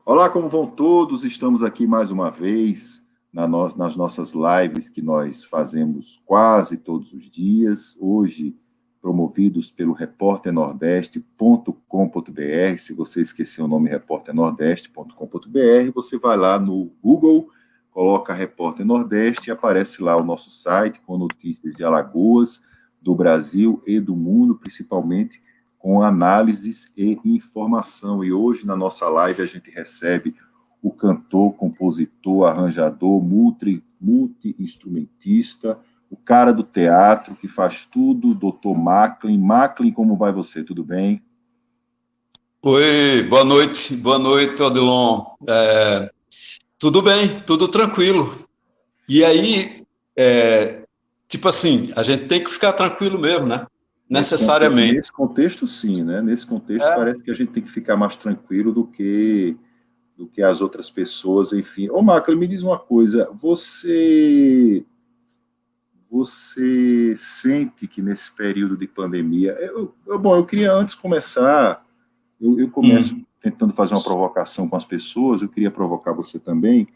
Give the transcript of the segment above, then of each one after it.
Olá, como vão todos? Estamos aqui mais uma vez nas nossas lives que nós fazemos quase todos os dias. Hoje, promovidos pelo repórternordeste.com.br. Se você esqueceu o nome repórternordeste.com.br, você vai lá no Google, coloca Repórter Nordeste e aparece lá o nosso site com notícias de Alagoas, do Brasil e do mundo, principalmente com análises e informação. E hoje, na nossa live, a gente recebe o cantor, compositor, arranjador, multi-instrumentista, o cara do teatro, que faz tudo, Dr. Macklin. Macklin, como vai você? Tudo bem? Oi, boa noite, Odilon. Tudo bem, tudo tranquilo. E aí, tipo assim, a gente tem que ficar tranquilo mesmo, né? Necessariamente. Nesse contexto, sim, né? Nesse contexto, parece que a gente tem que ficar mais tranquilo do que as outras pessoas, enfim. Ô, Macklin, me diz uma coisa, você sente que nesse período de pandemia... eu queria antes começar, eu começo tentando fazer uma provocação com as pessoas, eu queria provocar você também.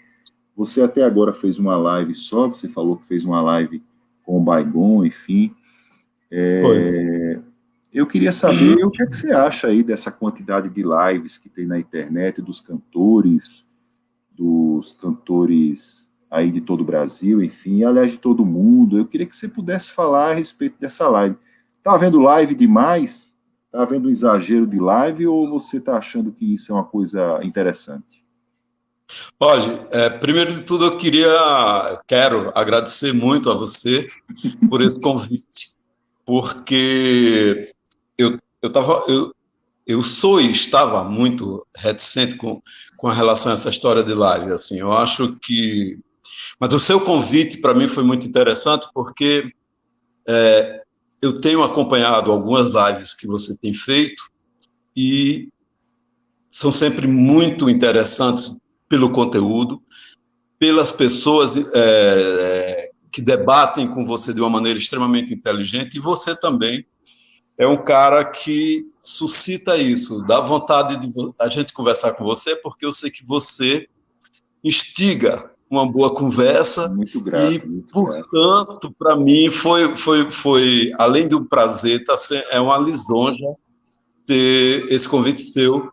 Você até agora fez uma live só, você falou que fez uma live com o Baigon, enfim. Eu queria saber o que é que você acha aí dessa quantidade de lives que tem na internet, dos cantores aí de todo o Brasil, enfim, aliás, de todo mundo. Eu queria que você pudesse falar a respeito dessa live. Está havendo live demais? Está havendo um exagero de live ou você está achando que isso é uma coisa interessante? Olha, primeiro de tudo quero agradecer muito a você por esse convite, porque eu sou e estava muito reticente com relação a essa história de live, assim, eu acho que... Mas o seu convite, para mim, foi muito interessante, porque eu tenho acompanhado algumas lives que você tem feito e são sempre muito interessantes pelo conteúdo, pelas pessoas que debatem com você de uma maneira extremamente inteligente, e você também é um cara que suscita isso, dá vontade de a gente conversar com você, porque eu sei que você instiga uma boa conversa. Muito grato, portanto, para mim, foi além do prazer, é uma lisonja ter esse convite seu,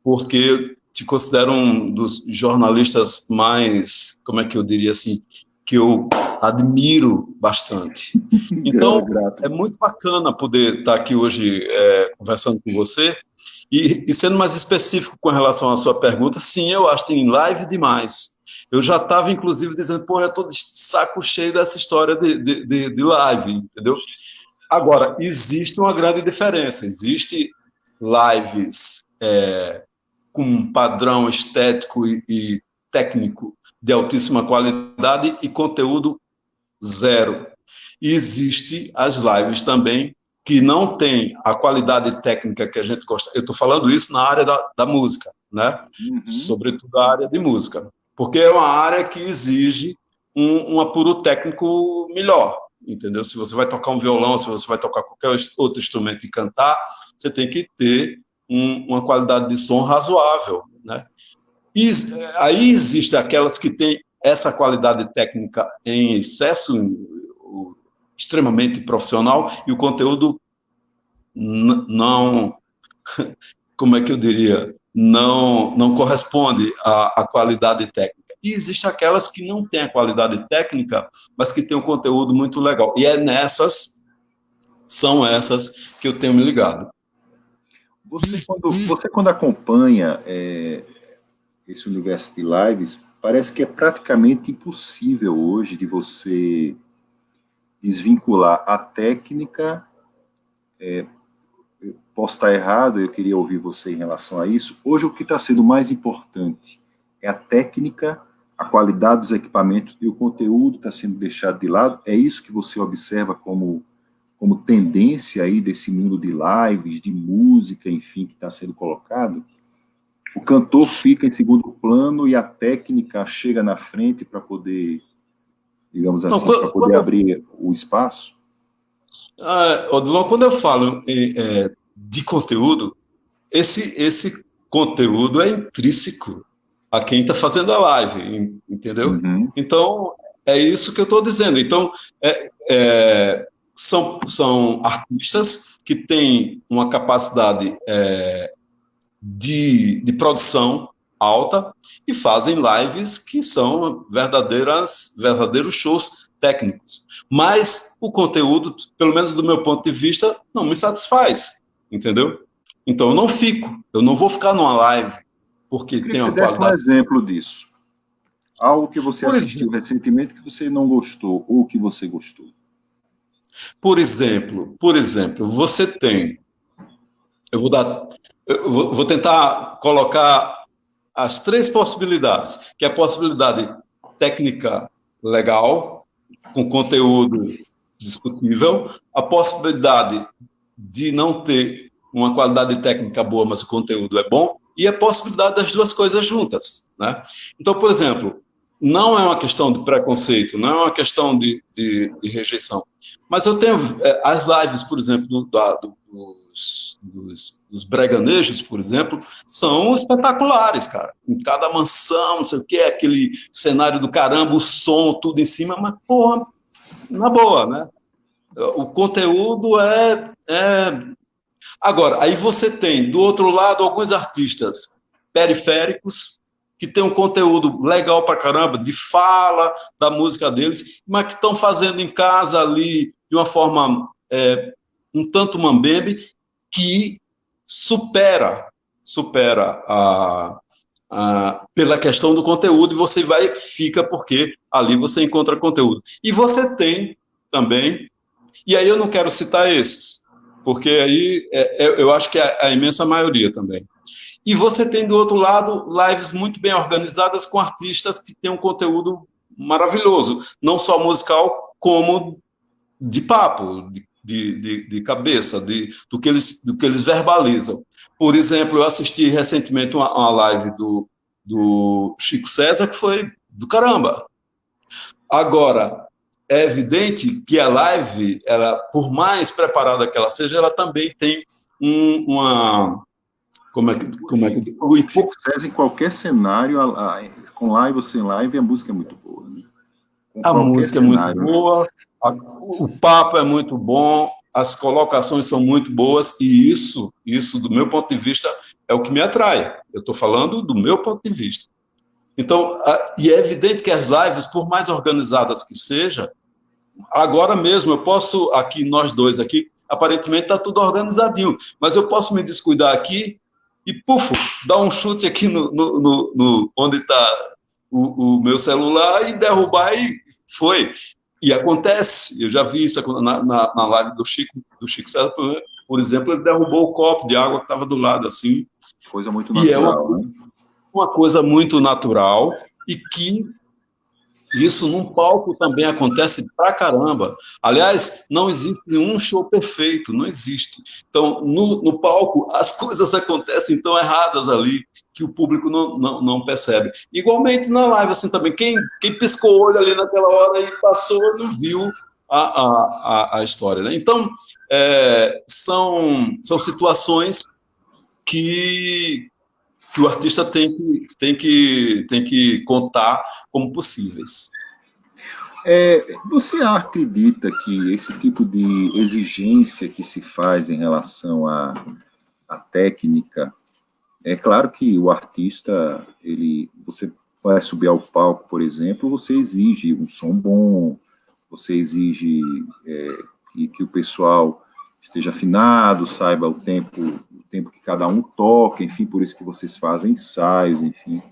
porque eu te considero um dos jornalistas mais, como é que eu diria assim, que eu admiro bastante. Então, é muito bacana poder estar aqui hoje conversando com você. E sendo mais específico com relação à sua pergunta, sim, eu acho que tem live demais. Eu já estava, inclusive, dizendo, eu estou de saco cheio dessa história de live, entendeu? Agora, existe uma grande diferença. Existe lives com um padrão estético e técnico de altíssima qualidade e conteúdo zero. E existe as lives também que não tem a qualidade técnica que a gente gosta. Eu estou falando isso na área da música, né? Sobretudo a área de música, porque é uma área que exige um apuro técnico melhor, entendeu? Se você vai tocar um violão, se você vai tocar qualquer outro instrumento e cantar, você tem que ter uma qualidade de som razoável, né? E aí existe aquelas que têm essa qualidade técnica em excesso, extremamente profissional, e o conteúdo não, como é que eu diria, não corresponde à qualidade técnica. E existem aquelas que não têm a qualidade técnica, mas que têm um conteúdo muito legal. E são essas que eu tenho me ligado. Você quando acompanha esse universo de lives, parece que é praticamente impossível hoje de você desvincular a técnica. Posso estar errado, eu queria ouvir você em relação a isso. Hoje o que está sendo mais importante é a técnica, a qualidade dos equipamentos e o conteúdo está sendo deixado de lado. É isso que você observa como tendência aí desse mundo de lives, de música, enfim, que está sendo colocado? O cantor fica em segundo plano e a técnica chega na frente para poder, digamos assim, para poder abrir o espaço? Odilon, quando eu falo de conteúdo, esse conteúdo é intrínseco a quem está fazendo a live, entendeu? Uhum. Então, é isso que eu estou dizendo. Então, são artistas que têm uma capacidade de produção alta e fazem lives que são verdadeiros shows técnicos. Mas o conteúdo, pelo menos do meu ponto de vista, não me satisfaz, entendeu? Então eu não vou ficar numa live porque tem uma Desse um qualidade. exemplo disso. Algo que você Por assistiu recentemente que você não gostou, ou que você gostou. Por exemplo, você tem. Vou tentar colocar as 3 possibilidades, que é a possibilidade técnica legal, com conteúdo discutível, a possibilidade de não ter uma qualidade técnica boa, mas o conteúdo é bom, e a possibilidade das 2 coisas juntas, né? Então, por exemplo, não é uma questão de preconceito, não é uma questão de rejeição, mas eu tenho as lives, por exemplo, dos breganejos, por exemplo, são espetaculares, cara. Em cada mansão, não sei o que, aquele cenário do caramba, o som, tudo em cima, mas, porra, na boa, né? O conteúdo Agora, aí você tem, do outro lado, alguns artistas periféricos que têm um conteúdo legal pra caramba, de fala da música deles, mas que estão fazendo em casa ali de uma forma um tanto mambembe, que supera pela questão do conteúdo, e você fica porque ali você encontra conteúdo. E você tem também, e aí eu não quero citar esses, porque aí eu acho que é a imensa maioria também. E você tem, do outro lado, lives muito bem organizadas com artistas que têm um conteúdo maravilhoso, não só musical, como de papo, de cabeça, do que eles verbalizam. Por exemplo, eu assisti recentemente uma live do Chico César, que foi do caramba. Agora, é evidente que a live, por mais preparada que ela seja, ela também tem uma... Como é que o Chico César, em qualquer cenário, com live ou sem live, a música é muito boa. Né? A música cenário, é muito boa, o papo é muito bom, as colocações são muito boas, e isso, do meu ponto de vista, é o que me atrai. Eu estou falando do meu ponto de vista. Então, e é evidente que as lives, por mais organizadas que seja, agora mesmo eu posso, aqui, nós dois aqui, aparentemente está tudo organizadinho, mas eu posso me descuidar aqui e, pufo, dar um chute aqui no onde está o meu celular e derrubar, e foi. E acontece, eu já vi isso na live do Chico César, por exemplo, ele derrubou o copo de água que estava do lado, assim. Coisa muito natural, né? Uma coisa muito natural, e que isso num palco também acontece pra caramba. Aliás, não existe um show perfeito, não existe. Então, no palco, as coisas acontecem tão erradas ali que o público não percebe. Igualmente na live, assim, também, quem piscou o olho ali naquela hora e passou, não viu a história, né? Então, são situações que o artista tem que contar como possíveis. Você acredita que esse tipo de exigência que se faz em relação à técnica, é claro que o artista, você vai subir ao palco, por exemplo, você exige um som bom, você exige que o pessoal esteja afinado, saiba o tempo que cada um toca, enfim, por isso que vocês fazem ensaios, enfim.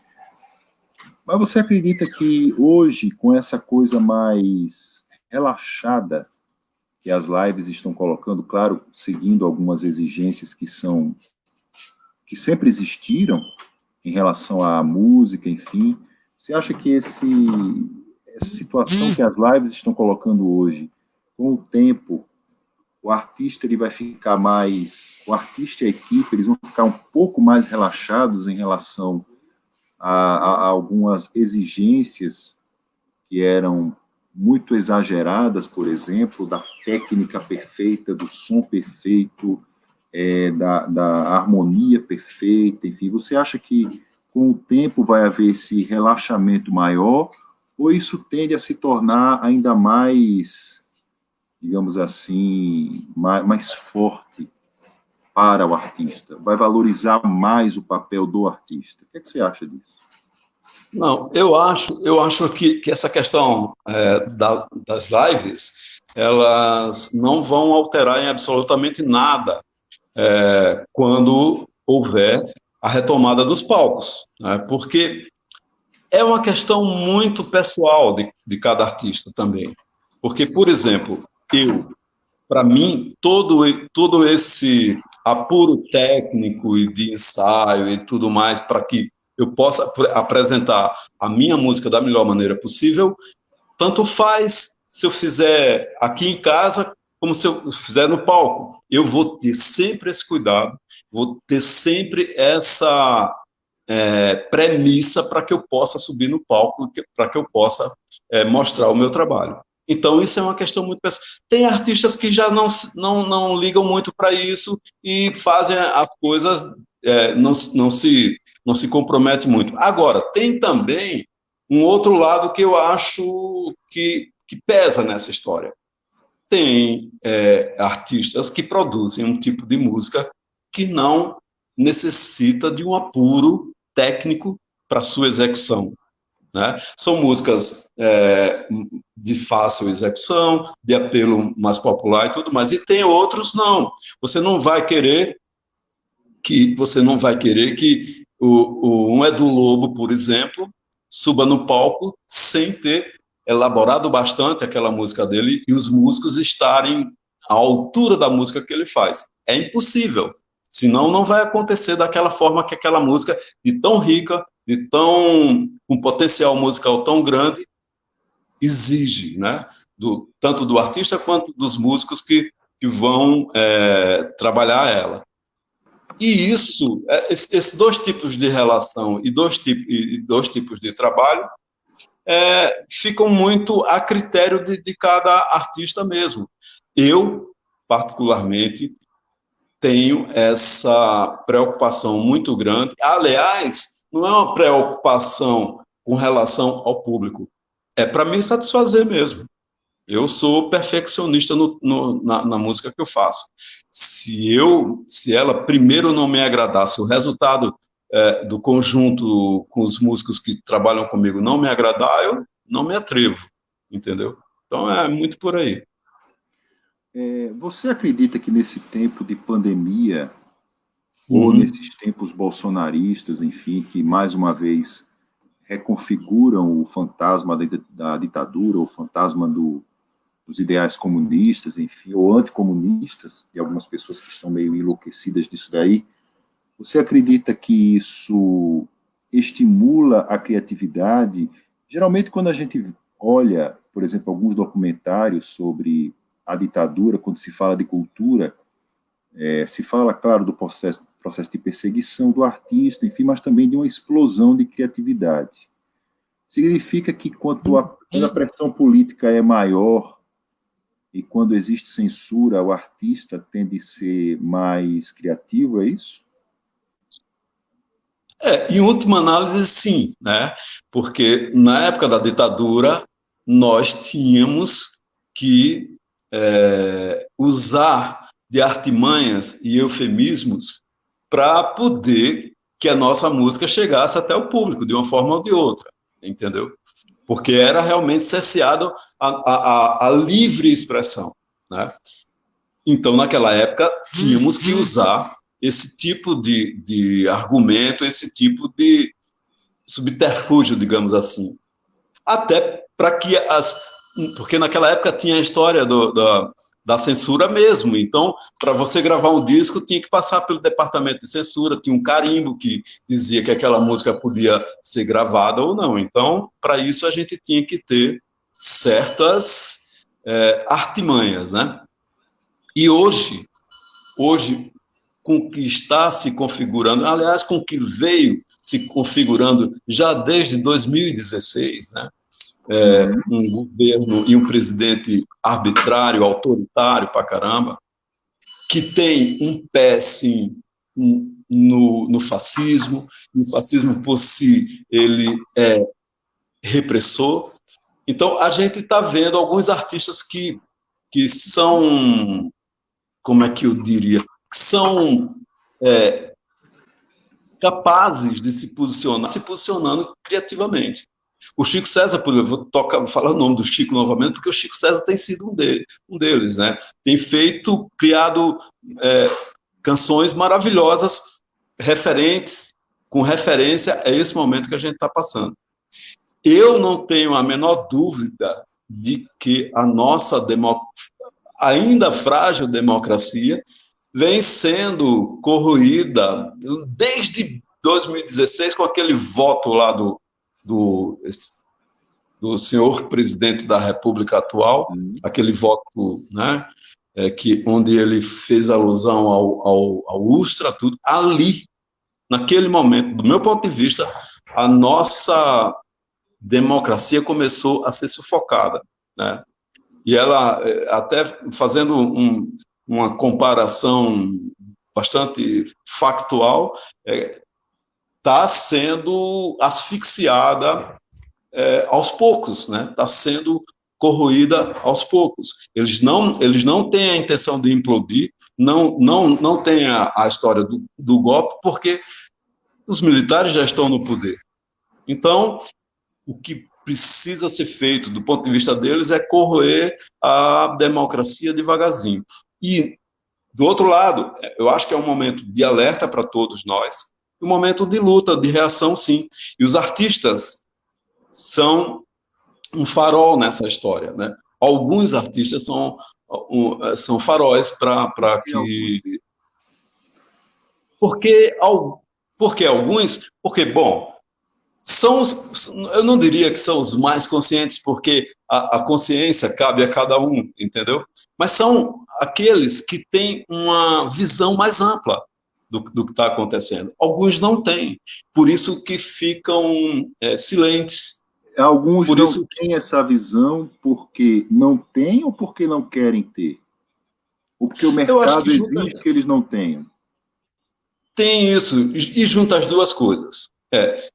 Mas você acredita que hoje, com essa coisa mais relaxada que as lives estão colocando, claro, seguindo algumas exigências que sempre existiram em relação à música, enfim, você acha que essa situação que as lives estão colocando hoje, com o tempo, o artista ele vai ficar mais, o artista e a equipe, eles vão ficar um pouco mais relaxados em relação a algumas exigências que eram muito exageradas, por exemplo, da técnica perfeita, do som perfeito, da harmonia perfeita, enfim. Você acha que com o tempo vai haver esse relaxamento maior, ou isso tende a se tornar ainda mais, digamos assim, mais forte para o artista? Vai valorizar mais o papel do artista? O que é que você acha disso? Não, eu acho que essa questão das lives, elas não vão alterar em absolutamente nada quando houver a retomada dos palcos, né? Porque é uma questão muito pessoal de cada artista também. Porque, por exemplo, para mim, todo esse apuro técnico e de ensaio e tudo mais, para que eu possa apresentar a minha música da melhor maneira possível, tanto faz se eu fizer aqui em casa, como se eu fizer no palco. Eu vou ter sempre esse cuidado, vou ter sempre essa premissa para que eu possa subir no palco, para que eu possa mostrar o meu trabalho. Então, isso é uma questão muito pessoal. Tem artistas que já não ligam muito para isso e fazem as coisas, não se compromete muito. Agora, tem também um outro lado que eu acho que pesa nessa história. Tem artistas que produzem um tipo de música que não necessita de um apuro técnico para sua execução, né? São músicas de fácil execução, de apelo mais popular e tudo mais. E tem outros não. Você não vai querer que um Edu Lobo, por exemplo, suba no palco sem ter elaborado bastante aquela música dele e os músicos estarem à altura da música que ele faz. É impossível. Senão não vai acontecer daquela forma que aquela música, de tão rica, com potencial musical tão grande, exige, né? Tanto do artista quanto dos músicos que vão trabalhar ela. E isso, esses dois tipos de relação e dois tipos de trabalho ficam muito a critério de cada artista mesmo. Eu, particularmente, tenho essa preocupação muito grande. Aliás, não é uma preocupação com relação ao público, é para me satisfazer mesmo. Eu sou perfeccionista na música que eu faço. Se ela primeiro não me agradar, se o resultado do conjunto com os músicos que trabalham comigo não me agradar, eu não me atrevo, entendeu? Então é muito por aí. Você acredita que nesse tempo de pandemia, ou nesses tempos bolsonaristas, enfim, que mais uma vez reconfiguram o fantasma da ditadura, o fantasma dos ideais comunistas, enfim, ou anticomunistas, e algumas pessoas que estão meio enlouquecidas disso daí, você acredita que isso estimula a criatividade? Geralmente, quando a gente olha, por exemplo, alguns documentários sobre a ditadura, quando se fala de cultura, se fala, claro, do processo de perseguição do artista, enfim, mas também de uma explosão de criatividade. Significa que quando a pressão política é maior e quando existe censura, o artista tende a ser mais criativo, é isso? Em última análise, sim, né? Porque na época da ditadura, nós tínhamos que usar de artimanhas e eufemismos para poder que a nossa música chegasse até o público, de uma forma ou de outra, entendeu? Porque era realmente cerceado a livre expressão, né? Então, naquela época, tínhamos que usar esse tipo de argumento, esse tipo de subterfúgio, digamos assim. Até para que porque naquela época tinha a história da censura mesmo. Então, para você gravar um disco, tinha que passar pelo departamento de censura, tinha um carimbo que dizia que aquela música podia ser gravada ou não. Então, para isso, a gente tinha que ter certas artimanhas, né? E hoje, com o que está se configurando, aliás, com o que veio se configurando já desde 2016, né? Um governo e um presidente arbitrário, autoritário pra caramba, que tem um pé, sim, no fascismo, e o fascismo por si ele é repressor. Então, a gente está vendo alguns artistas que são, como é que eu diria, que são capazes de se posicionando criativamente. O Chico César, por exemplo, vou falar o nome do Chico novamente, porque o Chico César tem sido um deles, né? Tem criado canções maravilhosas, com referência a esse momento que a gente está passando. Eu não tenho a menor dúvida de que a nossa ainda frágil democracia vem sendo corroída desde 2016 com aquele voto lá do senhor presidente da República atual, aquele voto, né, onde ele fez alusão ao Ustra, tudo. Ali, naquele momento, do meu ponto de vista, a nossa democracia começou a ser sufocada, né? E ela, até fazendo uma comparação bastante factual, está sendo asfixiada aos poucos, né? Está sendo corroída aos poucos. Eles não têm a intenção de implodir, não têm a história do golpe, porque os militares já estão no poder. Então, o que precisa ser feito, do ponto de vista deles, é corroer a democracia devagarzinho. E, do outro lado, eu acho que é um momento de alerta para todos nós, um momento de luta, de reação, sim. E os artistas são um farol nessa história, né? Alguns artistas são faróis para que... Porque alguns... Porque, bom, eu não diria que são os mais conscientes, porque a consciência cabe a cada um, entendeu? Mas são aqueles que têm uma visão mais ampla do que está acontecendo. Alguns não têm, por isso que ficam silentes. Alguns não têm essa visão porque não têm ou porque não querem ter? Ou porque o mercado exige que eles não tenham? Tem isso, e junta as duas coisas.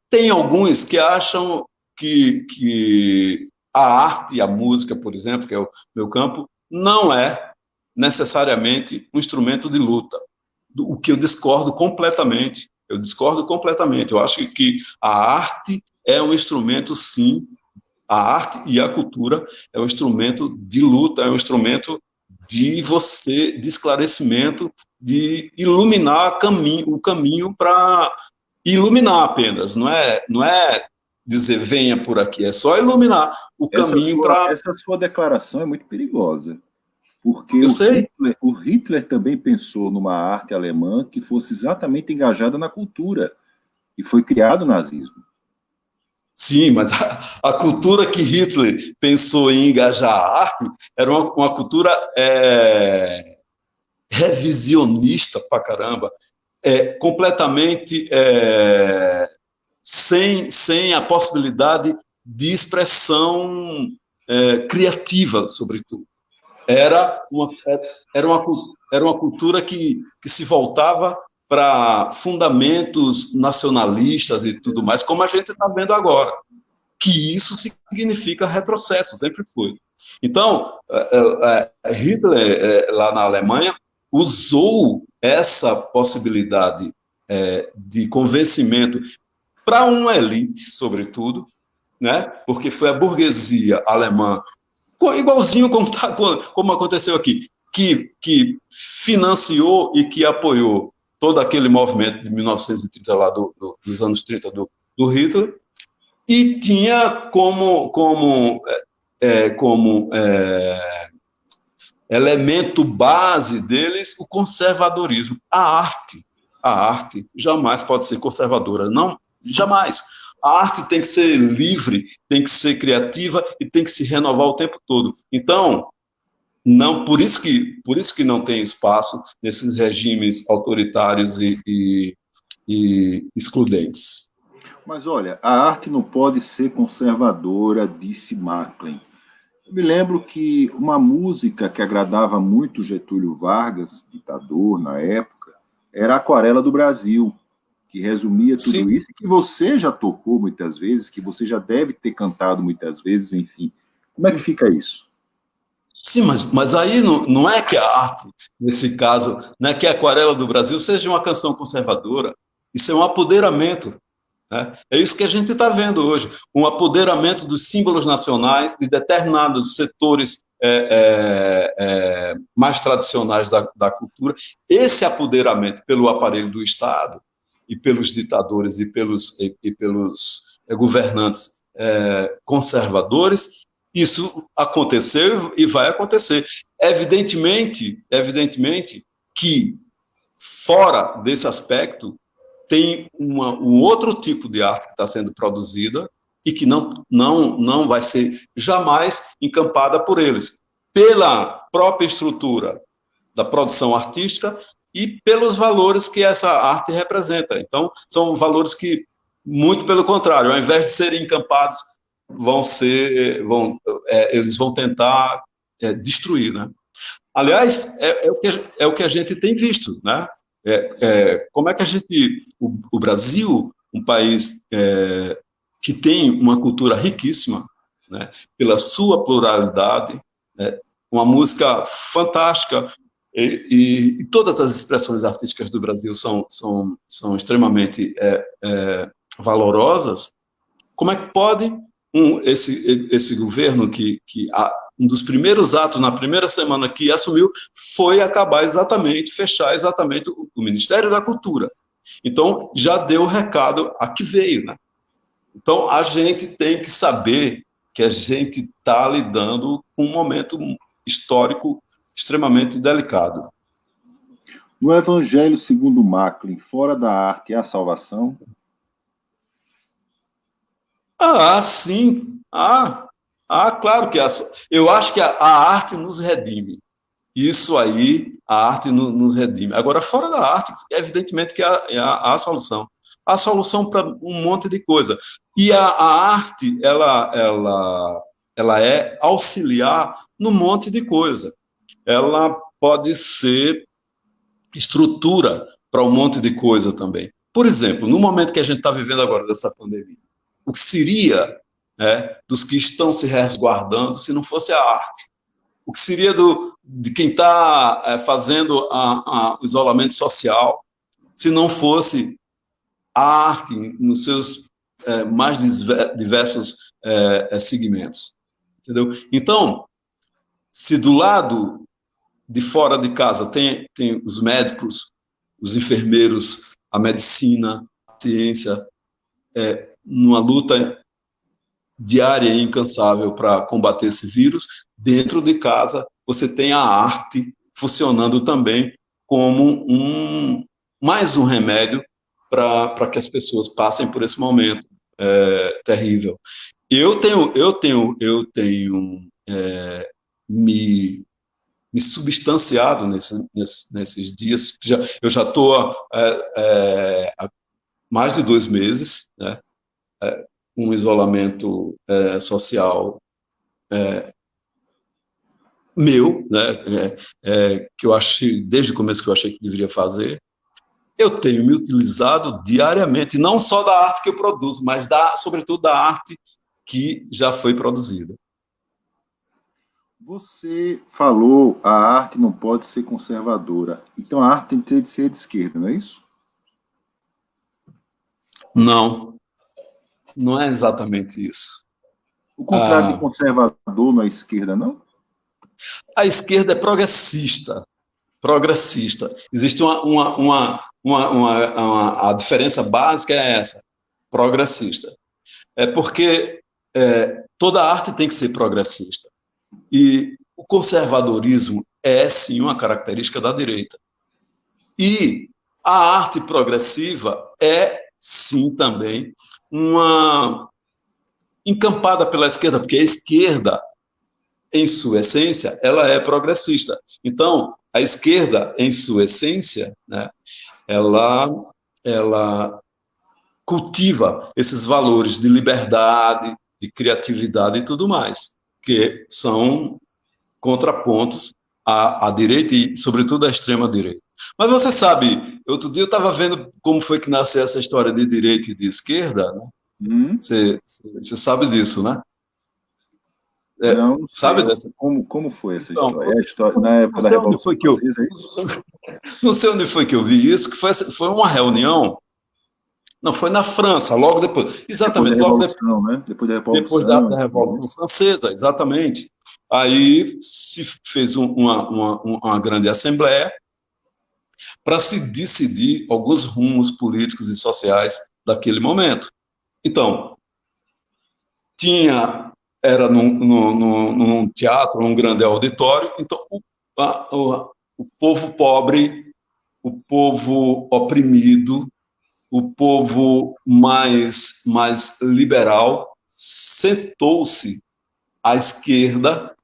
Tem alguns que acham que a arte e a música, por exemplo, que é o meu campo, não é necessariamente um instrumento de luta, o que eu discordo completamente. Eu acho que a arte é um instrumento, sim, a arte e a cultura é um instrumento de luta, é um instrumento de esclarecimento, de iluminar o caminho para iluminar apenas, não é dizer venha por aqui, é só iluminar o caminho para... Essa sua declaração é muito perigosa, porque o Hitler também pensou numa arte alemã que fosse exatamente engajada na cultura, e foi criado o nazismo. Sim, mas a cultura que Hitler pensou em engajar a arte era uma cultura revisionista pra caramba, completamente sem a possibilidade de expressão criativa, sobretudo. Era uma cultura que se voltava para fundamentos nacionalistas e tudo mais, como a gente está vendo agora, que isso significa retrocesso, sempre foi. Então, Hitler, lá na Alemanha, usou essa possibilidade de convencimento para uma elite, sobretudo, né? Porque foi a burguesia alemã, igualzinho como aconteceu aqui, que financiou e que apoiou todo aquele movimento de 1930, lá dos anos 30 do Hitler, e tinha como elemento base deles o conservadorismo. A arte jamais pode ser conservadora, não, jamais. A arte tem que ser livre, tem que ser criativa e tem que se renovar o tempo todo. Então, não, por isso que não tem espaço nesses regimes autoritários e excludentes. Mas olha, a arte não pode ser conservadora, disse Macklin. Eu me lembro que uma música que agradava muito Getúlio Vargas, ditador na época, era a Aquarela do Brasil, que resumia tudo Sim, isso, e que você já tocou muitas vezes, que você já deve ter cantado muitas vezes, enfim. Como é que fica isso? sim, mas aí não é que a arte, nesse caso, não é que a Aquarela do Brasil seja uma canção conservadora. Isso é um apoderamento, né? É isso que a gente está vendo hoje, um apoderamento dos símbolos nacionais, de determinados setores mais tradicionais da cultura. Esse apoderamento pelo aparelho do Estado e pelos ditadores e pelos governantes conservadores, isso aconteceu e vai acontecer. Evidentemente que, fora desse aspecto, tem um outro tipo de arte que está sendo produzida e que não vai ser jamais encampada por eles, pela própria estrutura da produção artística e pelos valores que essa arte representa. Então, são valores que, muito pelo contrário, ao invés de serem encampados, eles vão tentar destruir, né? Aliás, é o que a gente tem visto, né? Como é que o Brasil, um país que tem uma cultura riquíssima, né, pela sua pluralidade, né, uma música fantástica, e todas as expressões artísticas do Brasil são extremamente valorosas. Como é que pode esse governo um dos primeiros atos na primeira semana que assumiu foi fechar exatamente o Ministério da Cultura. Então, já deu o recado a que veio, né? Então, a gente tem que saber que a gente está lidando com um momento histórico extremamente delicado. No Evangelho segundo Macklin, fora da arte há salvação? Sim. Claro que eu acho que a arte nos redime. Isso aí, a arte nos redime. Agora, fora da arte, evidentemente que há a solução. Há solução para um monte de coisa. E a arte, ela é auxiliar num monte de coisa. Ela pode ser estrutura para um monte de coisa também. Por exemplo, no momento que a gente está vivendo agora dessa pandemia, o que seria, né, dos que estão se resguardando se não fosse a arte? O que seria de quem está fazendo o isolamento social se não fosse a arte nos seus mais diversos segmentos? Entendeu? Então, se do lado de fora de casa tem os médicos, os enfermeiros, a medicina, a ciência, numa luta diária e incansável para combater esse vírus, dentro de casa você tem a arte funcionando também como mais um remédio para que as pessoas passem por esse momento terrível. Eu tenho me substanciado nesses dias. Eu já estou há mais de 2 meses, né? Um isolamento social meu, né? Que eu achei, desde o começo que eu achei que deveria fazer. Eu tenho me utilizado diariamente, não só da arte que eu produzo, mas sobretudo da arte que já foi produzida. Você falou a arte não pode ser conservadora. Então a arte tem que ter de ser de esquerda, não é isso? Não é exatamente isso. O contrário de conservador não é esquerda, não? A esquerda é progressista. Existe a diferença básica é essa, progressista. É porque toda arte tem que ser progressista. E o conservadorismo é, sim, uma característica da direita. E a arte progressiva é, sim, também uma encampada pela esquerda, porque a esquerda, em sua essência, ela é progressista. Então, a esquerda, em sua essência, né, ela cultiva esses valores de liberdade, de criatividade e tudo mais, que são contrapontos à direita e, sobretudo, à extrema-direita. Mas você sabe, outro dia eu estava vendo como foi que nasceu essa história de direita e de esquerda, né? Você sabe disso, né? Não sei. Sabe dessa? Como foi essa Então, história? É a história na época da Revolução Francesa, é isso? não sei onde foi que eu vi isso, que foi uma reunião. Não, foi na França, logo depois. Exatamente, Depois da Revolução, né? Depois da depois Revolução. da Revolução Francesa, exatamente. Aí se fez uma grande assembleia para se decidir alguns rumos políticos e sociais daquele momento. Então, era num teatro, num grande auditório, então o povo pobre, o povo oprimido, o povo mais liberal sentou-se à esquerda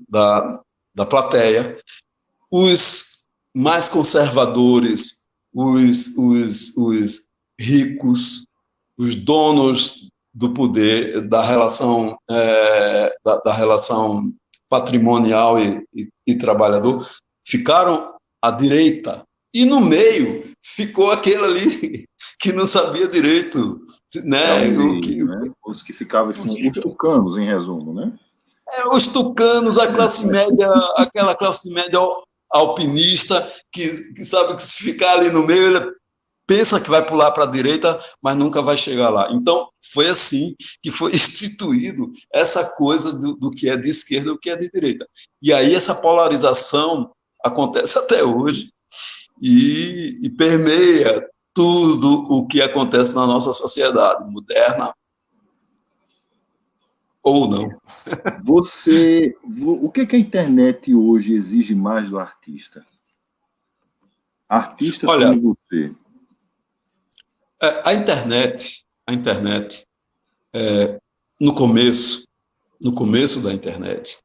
da plateia. Os mais conservadores, os ricos, os donos do poder, da relação patrimonial e trabalhador, ficaram à direita. E no meio ficou aquele ali que não sabia direito, né? Os que ficavam assim, os tucanos, em resumo, né? Os tucanos, a classe média, aquela classe média alpinista que sabe que se ficar ali no meio, ele pensa que vai pular para a direita, mas nunca vai chegar lá. Então, foi assim que foi instituído essa coisa do que é de esquerda e o que é de direita. E aí essa polarização acontece até hoje e permeia tudo o que acontece na nossa sociedade moderna ou não. O que a internet hoje exige mais do artista? Artistas como você. A internet, no começo da internet,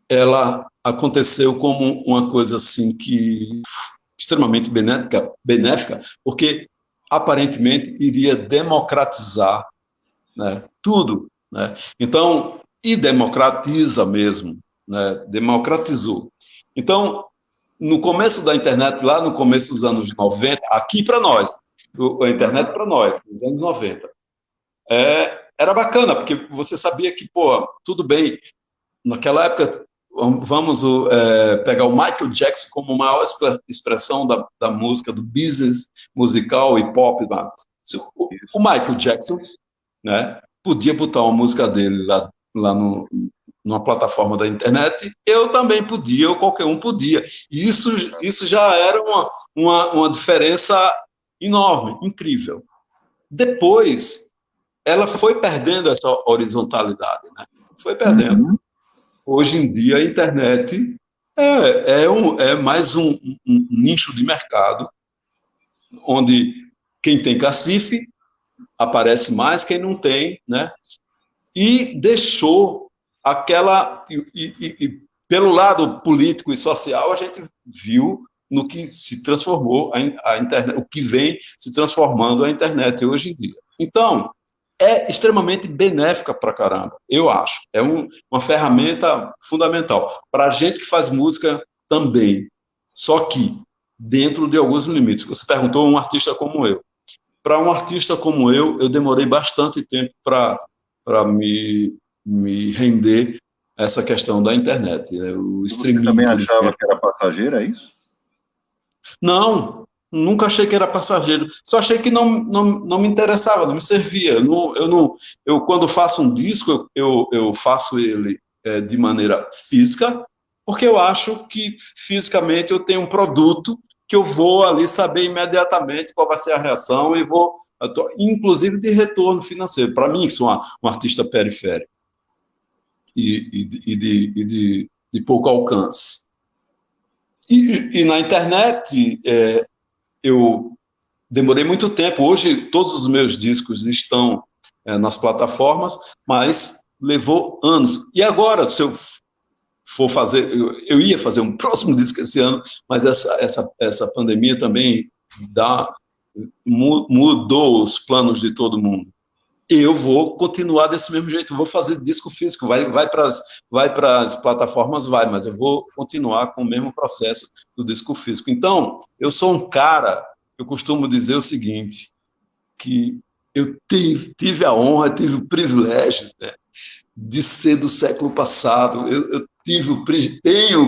ela aconteceu como uma coisa assim que extremamente benéfica, porque aparentemente iria democratizar, né, tudo, né? Então, e democratiza mesmo, né? Democratizou. Então, no começo da internet, lá no começo dos anos 90, aqui para nós, a internet para nós, nos anos 90, era bacana, porque você sabia que, pô, tudo bem, naquela época, vamos pegar o Michael Jackson como a maior expressão da música, do business musical e pop. O Michael Jackson, né, podia botar uma música dele lá numa plataforma da internet, eu também podia, ou qualquer um podia. E isso já era uma diferença enorme, incrível. Depois, ela foi perdendo essa horizontalidade, né? Foi perdendo. Uhum. Hoje em dia, a internet é mais um nicho de mercado, onde quem tem cacife aparece mais, quem não tem, né? E deixou aquela... E pelo lado político e social, a gente viu no que se transformou a internet, o que vem se transformando a internet hoje em dia. Então, é extremamente benéfica para caramba, eu acho. É uma ferramenta fundamental. Para a gente que faz música também. Só que dentro de alguns limites. Você perguntou um artista como eu. Para um artista como eu demorei bastante tempo para me render a essa questão da internet. O streaming. Você também achava que era passageiro, é isso? Não, nunca achei que era passageiro. Só achei que não me interessava, não me servia. Eu quando faço um disco, eu faço ele de maneira física, porque eu acho que fisicamente eu tenho um produto que eu vou ali saber imediatamente qual vai ser a reação e inclusive de retorno financeiro. Para mim, que sou um artista periférico e de pouco alcance. E na internet, eu demorei muito tempo. Hoje, todos os meus discos estão nas plataformas, mas levou anos. E agora, se eu for fazer... Eu ia fazer um próximo disco esse ano, mas essa pandemia também mudou os planos de todo mundo. eu vou continuar desse mesmo jeito, vou fazer disco físico, vai para as plataformas, mas eu vou continuar com o mesmo processo do disco físico. Então, eu sou um cara, eu costumo dizer o seguinte, que eu tive a honra, tive o privilégio, né, de ser do século passado, eu tenho o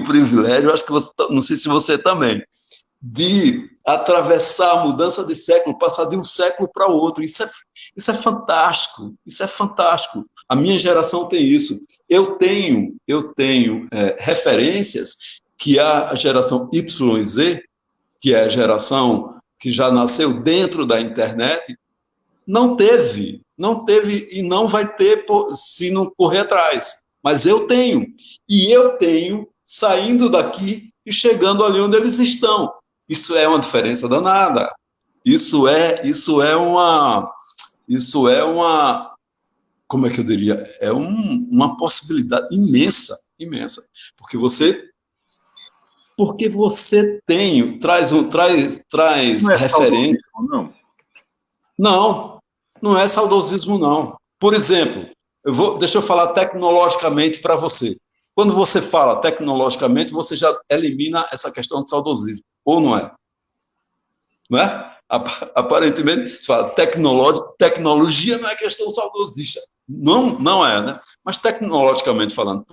privilégio, acho que você, não sei se você também, de atravessar a mudança de século, passar de um século para o outro. Isso é fantástico, isso é fantástico. A minha geração tem isso. Eu tenho referências que a geração Y e Z, que é a geração que já nasceu dentro da internet, não teve e não vai ter se não correr atrás. Mas eu tenho. E eu tenho saindo daqui e chegando ali onde eles estão. Isso é uma diferença danada. Isso é uma, como é que eu diria? É uma possibilidade imensa, imensa. Porque você traz Não é referência. saudosismo, Não, não é saudosismo, não. Por exemplo, deixa eu falar tecnologicamente para você. Quando você fala tecnologicamente, você já elimina essa questão de saudosismo, ou não é? Não é? Aparentemente, você fala tecnologia não é questão saudosista. Não é, né? Mas tecnologicamente falando,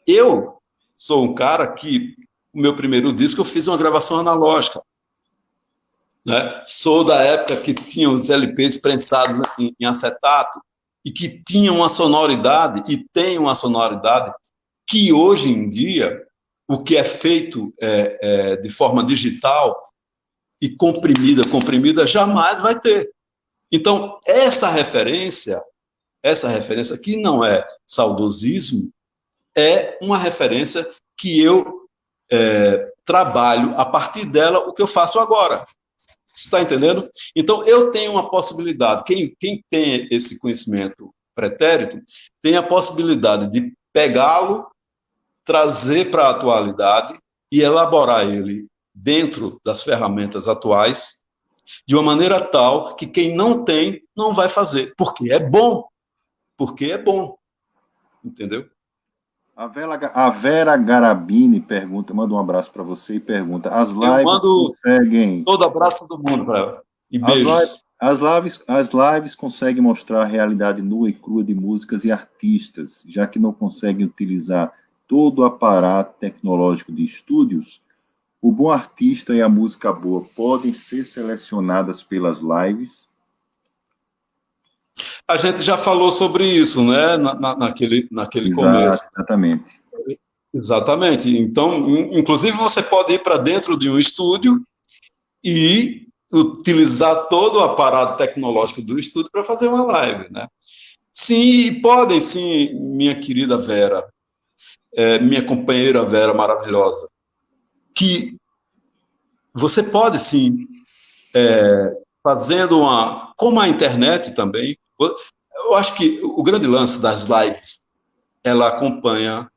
eu sou um cara que, o meu primeiro disco, eu fiz uma gravação analógica. Né? Sou da época que tinha os LPs prensados em acetato e que tinham uma sonoridade, e tem uma sonoridade, que hoje em dia, o que é feito de forma digital e comprimida, jamais vai ter. Então, essa referência que não é saudosismo, é uma referência que eu trabalho a partir dela o que eu faço agora. Você está entendendo? Então, eu tenho uma possibilidade, quem tem esse conhecimento pretérito, tem a possibilidade de pegá-lo, trazer para a atualidade e elaborar ele dentro das ferramentas atuais, de uma maneira tal que quem não tem, não vai fazer, porque é bom, entendeu? A Vera Garabini pergunta, manda um abraço para você e pergunta: as Eu lives mando conseguem. todo abraço do mundo para ela. E As lives, beijos. as lives conseguem mostrar a realidade nua e crua de músicas e artistas, já que não conseguem utilizar todo o aparato tecnológico de estúdios. O bom artista e a música boa podem ser selecionadas pelas lives. A gente já falou sobre isso, né, naquele começo. Exatamente. Exatamente. Então, inclusive, você pode ir para dentro de um estúdio e utilizar todo o aparato tecnológico do estúdio para fazer uma live, né? Sim, podem, sim, minha querida Vera, minha companheira Vera maravilhosa, que você pode, sim, fazendo como a internet também. Eu acho que o grande lance das lives, ela acompanha,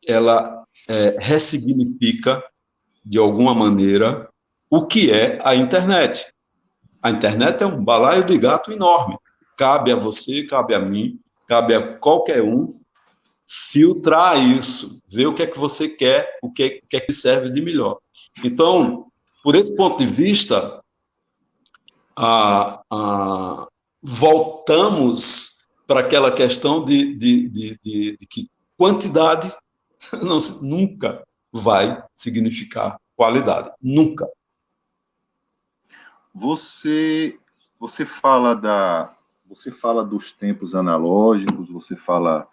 ela ressignifica, de alguma maneira, o que é a internet. A internet é um balaio de gato enorme. Cabe a você, cabe a mim, cabe a qualquer um filtrar isso, ver o que é que você quer, o que é que serve de melhor. Então, por esse ponto de vista, voltamos para aquela questão de que quantidade nunca vai significar qualidade. Nunca. Você fala dos tempos analógicos, você fala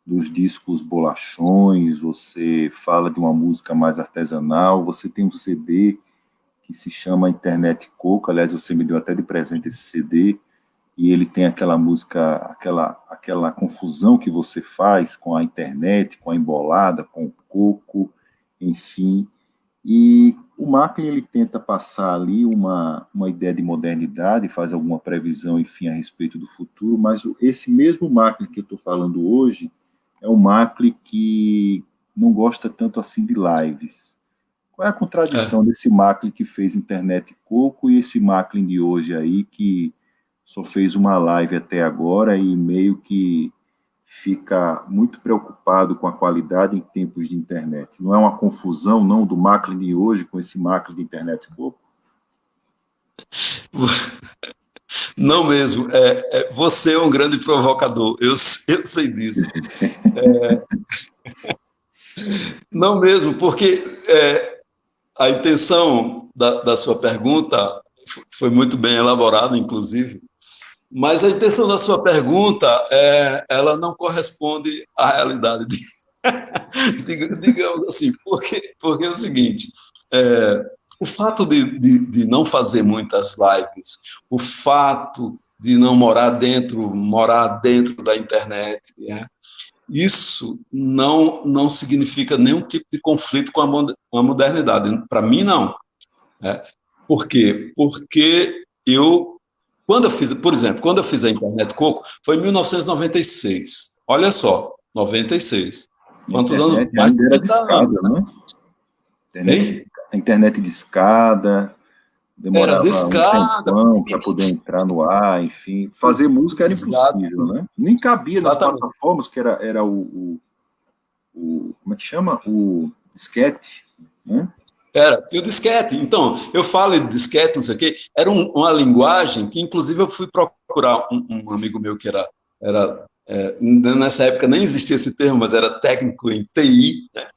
dos discos bolachões, você fala de uma música mais artesanal, você tem um CD que se chama Internet Coco, aliás, você me deu até de presente esse CD, e ele tem aquela música, aquela confusão que você faz com a internet, com a embolada, com o coco, enfim. E o Macklin, ele tenta passar ali uma ideia de modernidade, faz alguma previsão, enfim, a respeito do futuro, mas esse mesmo Macklin que eu estou falando hoje é um Macklin que não gosta tanto assim de lives. Qual é a contradição desse Macklin que fez Internet Coco e esse Macklin de hoje aí que só fez uma live até agora e meio que fica muito preocupado com a qualidade em tempos de internet. Não é uma confusão, não, do Macklin de hoje com esse Macklin de internet pouco? Não mesmo. Você é um grande provocador, eu sei disso. Não mesmo, porque a intenção da sua pergunta foi muito bem elaborada, inclusive, mas a intenção da sua pergunta, ela não corresponde à realidade, digamos assim, porque é o seguinte, o fato de não fazer muitas lives, o fato de não morar dentro da internet, né? Isso não significa nenhum tipo de conflito com a modernidade. Para mim, não. Por quê? Porque por exemplo, quando eu fiz a Internet Coco, foi em 1996. Olha só, 96. Quantos anos? Mais de 30 anos, né? A internet de escada, demorava um tempão para poder entrar no ar, enfim. Fazer música era impossível, né? Nem cabia nas plataformas, que era o como é que chama? O disquete, né? Tinha o disquete. Então, eu falo de disquete, não sei o quê, era uma linguagem que, inclusive, eu fui procurar um amigo meu que era nessa época nem existia esse termo, mas era técnico em TI, né?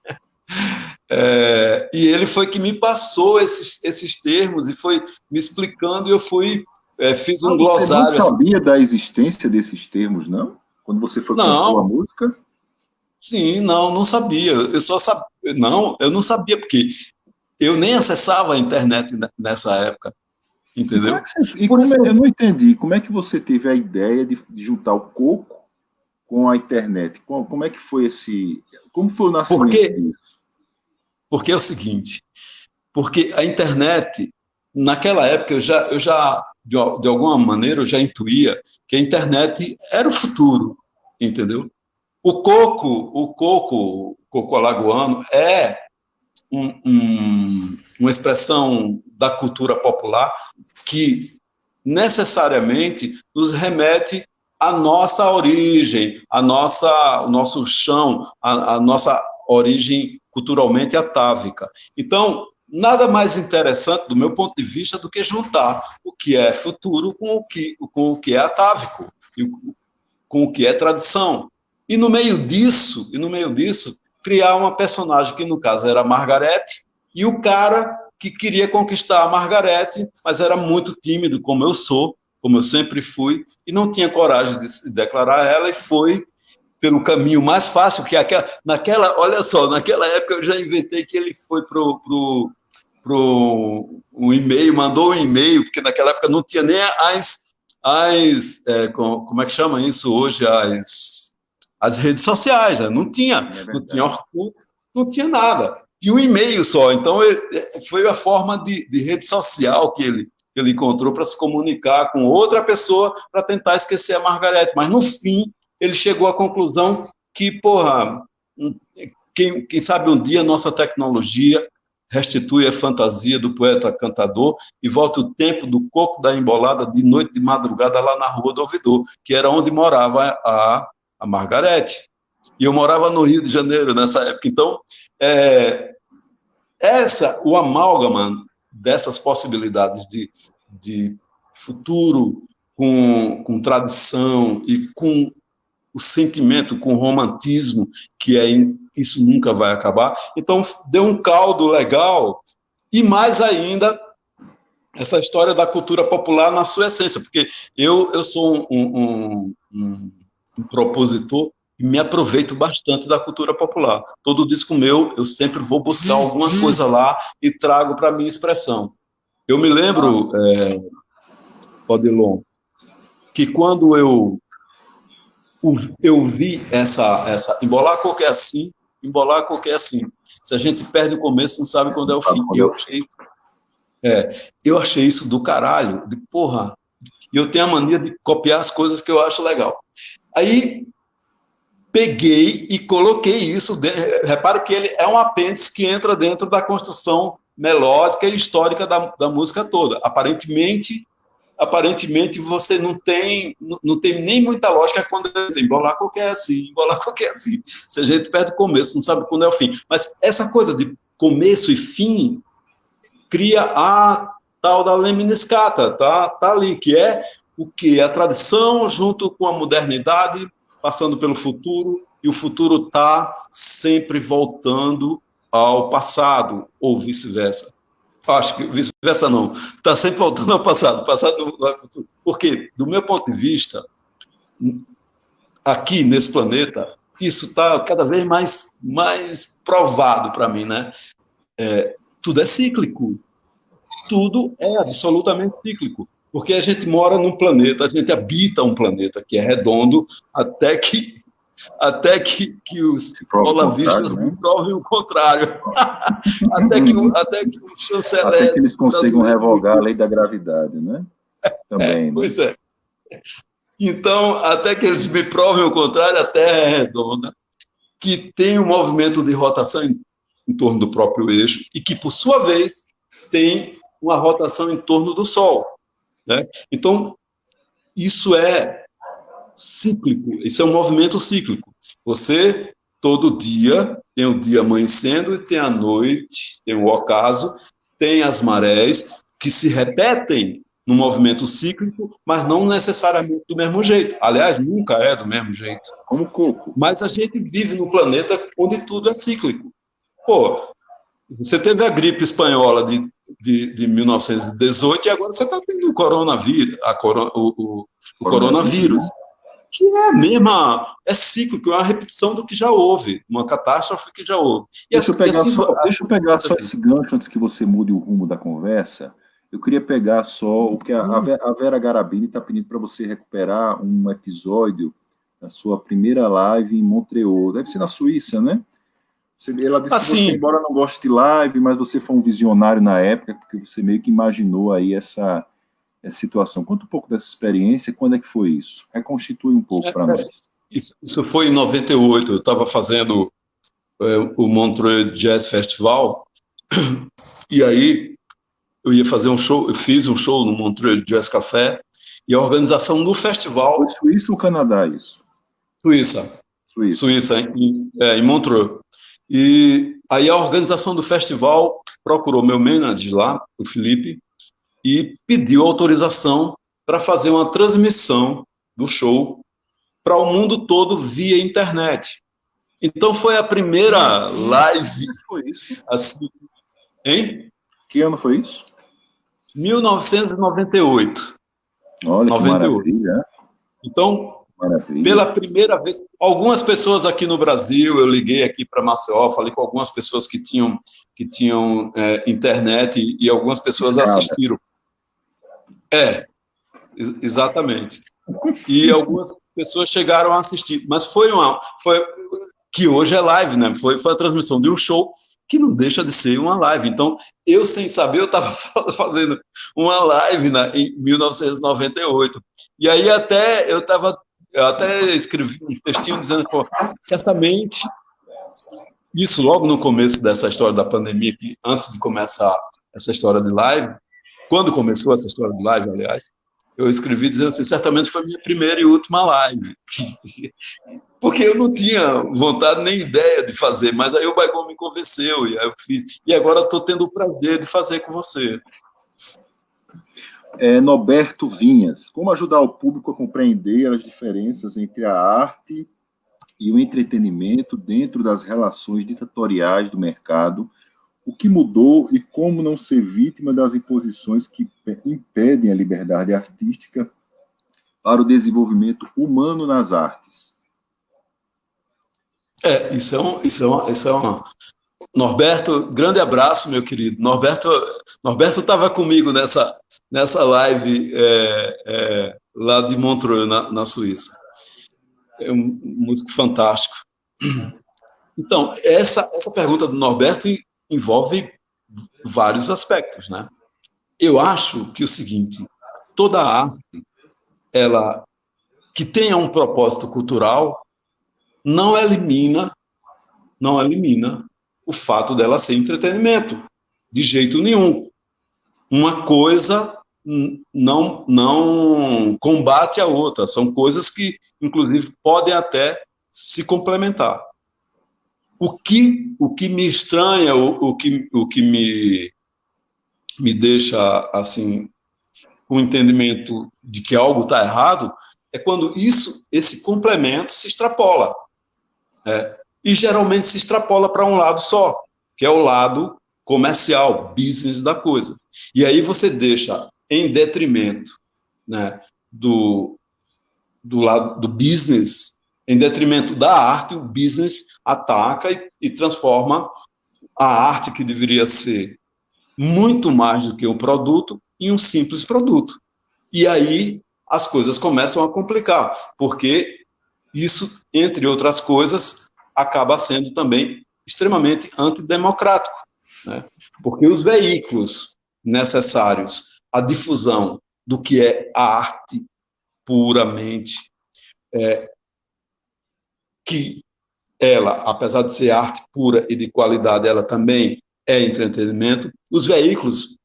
E ele foi que me passou esses termos e foi me explicando, e eu fiz um glossário. Você não sabia da existência desses termos, não? Quando você foi compor a música? Sim, não sabia. Eu não sabia, porque eu nem acessava a internet nessa época, entendeu? Eu não entendi. Como é que você teve a ideia de juntar o coco com a internet? Como é que foi como foi o nascimento disso? Porque é o seguinte, porque a internet, naquela época, eu já de alguma maneira, eu já intuía que a internet era o futuro, entendeu? O coco alagoano é uma expressão da cultura popular que necessariamente nos remete à nossa origem, o nosso chão, a nossa origem culturalmente atávica. Então, nada mais interessante, do meu ponto de vista, do que juntar o que é futuro com o que é atávico, com o que é tradição. E no meio disso, criar uma personagem que, no caso, era a Margarete, e o cara que queria conquistar a Margarete, mas era muito tímido, como eu sou, como eu sempre fui, e não tinha coragem de se declarar ela, e foi pelo caminho mais fácil, que olha só, naquela época eu já inventei que ele foi pro um e-mail, mandou um e-mail, porque naquela época não tinha nem como é que chama isso hoje, as redes sociais, né? Não tinha Orkut, não tinha nada. E um e-mail só. Então, foi a forma de rede social que ele encontrou para se comunicar com outra pessoa para tentar esquecer a Margarete. Mas, no fim, ele chegou à conclusão que, quem sabe um dia nossa tecnologia restitui a fantasia do poeta cantador e volta o tempo do coco da embolada de noite de madrugada lá na Rua do Ouvidor, que era onde morava a Margarete. E eu morava no Rio de Janeiro nessa época. Então, o amálgama dessas possibilidades de futuro com tradição e com o sentimento, com o romantismo, isso nunca vai acabar. Então, deu um caldo legal, e mais ainda, essa história da cultura popular na sua essência, porque eu sou um propositor e me aproveito bastante da cultura popular. Todo disco meu, eu sempre vou buscar alguma coisa lá e trago para a minha expressão. Eu me lembro, Odilon, que quando eu vi essa embolar qualquer assim. Se a gente perde o começo, não sabe quando é o fim. Eu achei isso do caralho, e eu tenho a mania de copiar as coisas que eu acho legal. Aí peguei e coloquei isso repare que ele é um apêndice que entra dentro da construção melódica e histórica da música toda. Aparentemente, aparentemente você não tem nem muita lógica quando embolar qualquer assim, embolar qualquer assim. Se a gente perde o começo, não sabe quando é o fim. Mas essa coisa de começo e fim cria a tal da lemniscata, tá ali, que é o que? A tradição junto com a modernidade, passando pelo futuro, e o futuro está sempre voltando ao passado, ou vice-versa. Acho que vice-versa não. Está sempre voltando ao passado. Passado ao futuro. Porque, do meu ponto de vista, aqui nesse planeta, isso está cada vez mais provado para mim, né? Tudo é cíclico. Tudo é absolutamente cíclico. Porque a gente mora num planeta, a gente habita um planeta que é redondo até que os olavistas me provem o contrário. até que o chanceler... Até que eles consigam revogar a lei da gravidade, né? Também. Pois é. Então, até que eles me provem o contrário, a Terra é redonda, que tem um movimento de rotação em torno do próprio eixo e que, por sua vez, tem uma rotação em torno do Sol. Né? Então, isso é cíclico, isso é um movimento cíclico. Você, todo dia, tem o dia amanhecendo e tem a noite, tem o ocaso, tem as marés, que se repetem no movimento cíclico, mas não necessariamente do mesmo jeito. Aliás, nunca é do mesmo jeito. Como coco. Mas a gente vive num planeta onde tudo é cíclico. Pô, você teve a gripe espanhola de 1918 e agora você está tendo o coronavírus, o coronavírus, que é cíclico, é uma repetição do que já houve, uma catástrofe que já houve. Deixa eu pegar só esse gancho antes que você mude o rumo da conversa. Eu queria pegar só o que a Vera Garabini está pedindo para você recuperar um episódio da sua primeira live em Montreal. Deve ser na Suíça, né? Ela disse que você, embora não goste de live, mas você foi um visionário na época, porque você meio que imaginou aí essa situação. Conta um pouco dessa experiência, quando é que foi isso? Reconstitui um pouco para nós. Isso foi em 98, eu estava fazendo o Montreux Jazz Festival, e aí eu ia fazer um show, eu fiz um show no Montreux Jazz Café, e a organização do festival... Foi Suíça ou Canadá, isso? Suíça, em Montreux. E aí a organização do festival procurou meu manager lá, o Felipe, e pediu autorização para fazer uma transmissão do show para o mundo todo via internet. Então foi a primeira live... Que foi isso? Assim, hein? Que ano foi isso? 1998. Olha, 98. Que maravilha. Então, maravilha. Pela primeira vez, algumas pessoas aqui no Brasil, eu liguei aqui para Maceió, falei com algumas pessoas que tinham internet e algumas pessoas assistiram. Exatamente. E algumas pessoas chegaram a assistir, mas foi que hoje é live, né? Foi a transmissão de um show que não deixa de ser uma live. Então, eu sem saber, eu estava fazendo uma live em 1998. E aí eu até escrevi um textinho dizendo, pô, certamente, isso logo no começo dessa história da pandemia, que antes de começar essa história de live, quando começou essa história de live, aliás, eu escrevi dizendo assim, certamente foi minha primeira e última live. Porque eu não tinha vontade nem ideia de fazer, mas aí o Baigon me convenceu, e aí eu fiz. E agora estou tendo o prazer de fazer com você. Norberto Vinhas, como ajudar o público a compreender as diferenças entre a arte e o entretenimento dentro das relações ditatoriais do mercado, o que mudou e como não ser vítima das imposições que impedem a liberdade artística para o desenvolvimento humano nas artes? Isso é uma... Norberto, grande abraço, meu querido. Norberto estava comigo nessa live lá de Montreux, na Suíça. É um músico fantástico. Então, essa pergunta do Norberto envolve vários aspectos, né? Eu acho que é o seguinte, toda arte, ela que tenha um propósito cultural, não elimina o fato dela ser entretenimento, de jeito nenhum. Uma coisa não combate a outra. São coisas que, inclusive, podem até se complementar. O que me estranha, o que me deixa assim com o entendimento de que algo está errado é quando esse complemento se extrapola. E geralmente se extrapola para um lado só, que é o lado comercial, business da coisa. E aí você deixa em detrimento, né, do lado do business, em detrimento da arte, o business ataca e transforma a arte, que deveria ser muito mais do que um produto, em um simples produto. E aí as coisas começam a complicar, porque isso, entre outras coisas, acaba sendo também extremamente antidemocrático, né? Porque os veículos necessários à difusão do que é a arte puramente, que ela, apesar de ser arte pura e de qualidade, ela também é entretenimento, os veículos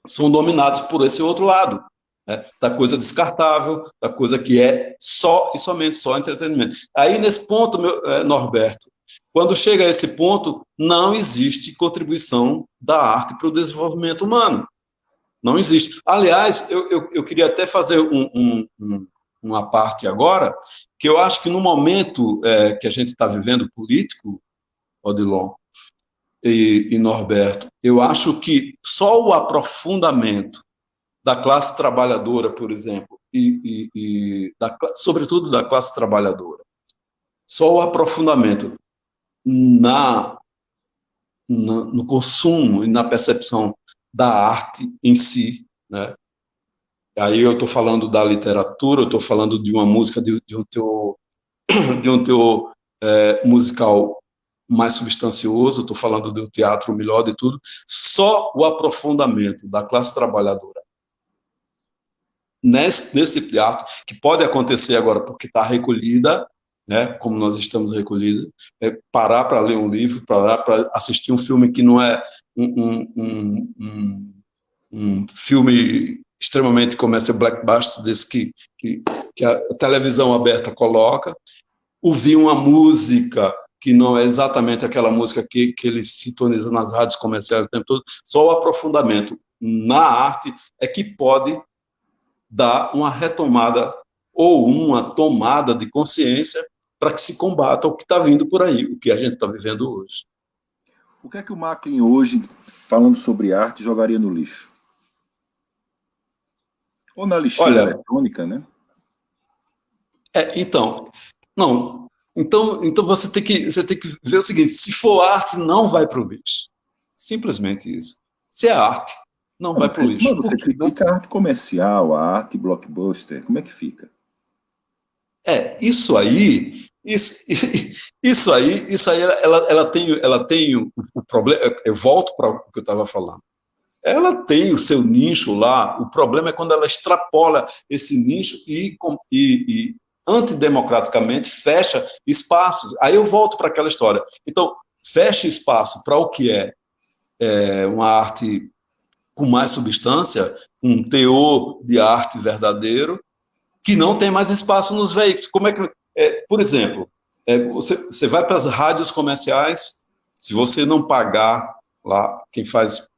são dominados por esse outro lado, né? Da coisa descartável, da coisa que é só e somente só entretenimento. Aí, nesse ponto, Norberto, quando chega a esse ponto, não existe contribuição da arte para o desenvolvimento humano. Não existe. Aliás, eu queria até fazer uma parte agora, que eu acho que no momento que a gente está vivendo político, Odilon e Norberto, eu acho que só o aprofundamento da classe trabalhadora, por exemplo, sobretudo da classe trabalhadora, só o aprofundamento no consumo e na percepção da arte em si, né? Aí eu estou falando da literatura, eu estou falando de uma música, de um teor musical mais substancioso, estou falando de um teatro melhor de tudo. Só o aprofundamento da classe trabalhadora nesse tipo de arte, que pode acontecer agora porque está recolhida, né, como nós estamos recolhidos, parar para ler um livro, parar para assistir um filme que não é um filme extremamente comercial, blockbuster, desse que a televisão aberta coloca, ouvir uma música que não é exatamente aquela música que ele sintoniza nas rádios comerciais o tempo todo, só o aprofundamento na arte é que pode dar uma retomada ou uma tomada de consciência para que se combata o que está vindo por aí, o que a gente está vivendo hoje. O que é que o Macklin hoje, falando sobre arte, jogaria no lixo? Ou na lixeira eletrônica, né? Então você tem que ver o seguinte: se for arte, não vai para o lixo. Simplesmente isso. Se é arte, não vai para o lixo. Mas você critica a arte comercial, a arte blockbuster, como é que fica? Isso aí, ela tem o problema. Eu volto para o que eu estava falando. Ela tem o seu nicho lá. O problema é quando ela extrapola esse nicho e antidemocraticamente fecha espaços. Aí eu volto para aquela história. Então, fecha espaço para o que é uma arte com mais substância, um teor de arte verdadeiro, que não tem mais espaço nos veículos. Como é que, por exemplo, você vai para as rádios comerciais, se você não pagar lá, quem faz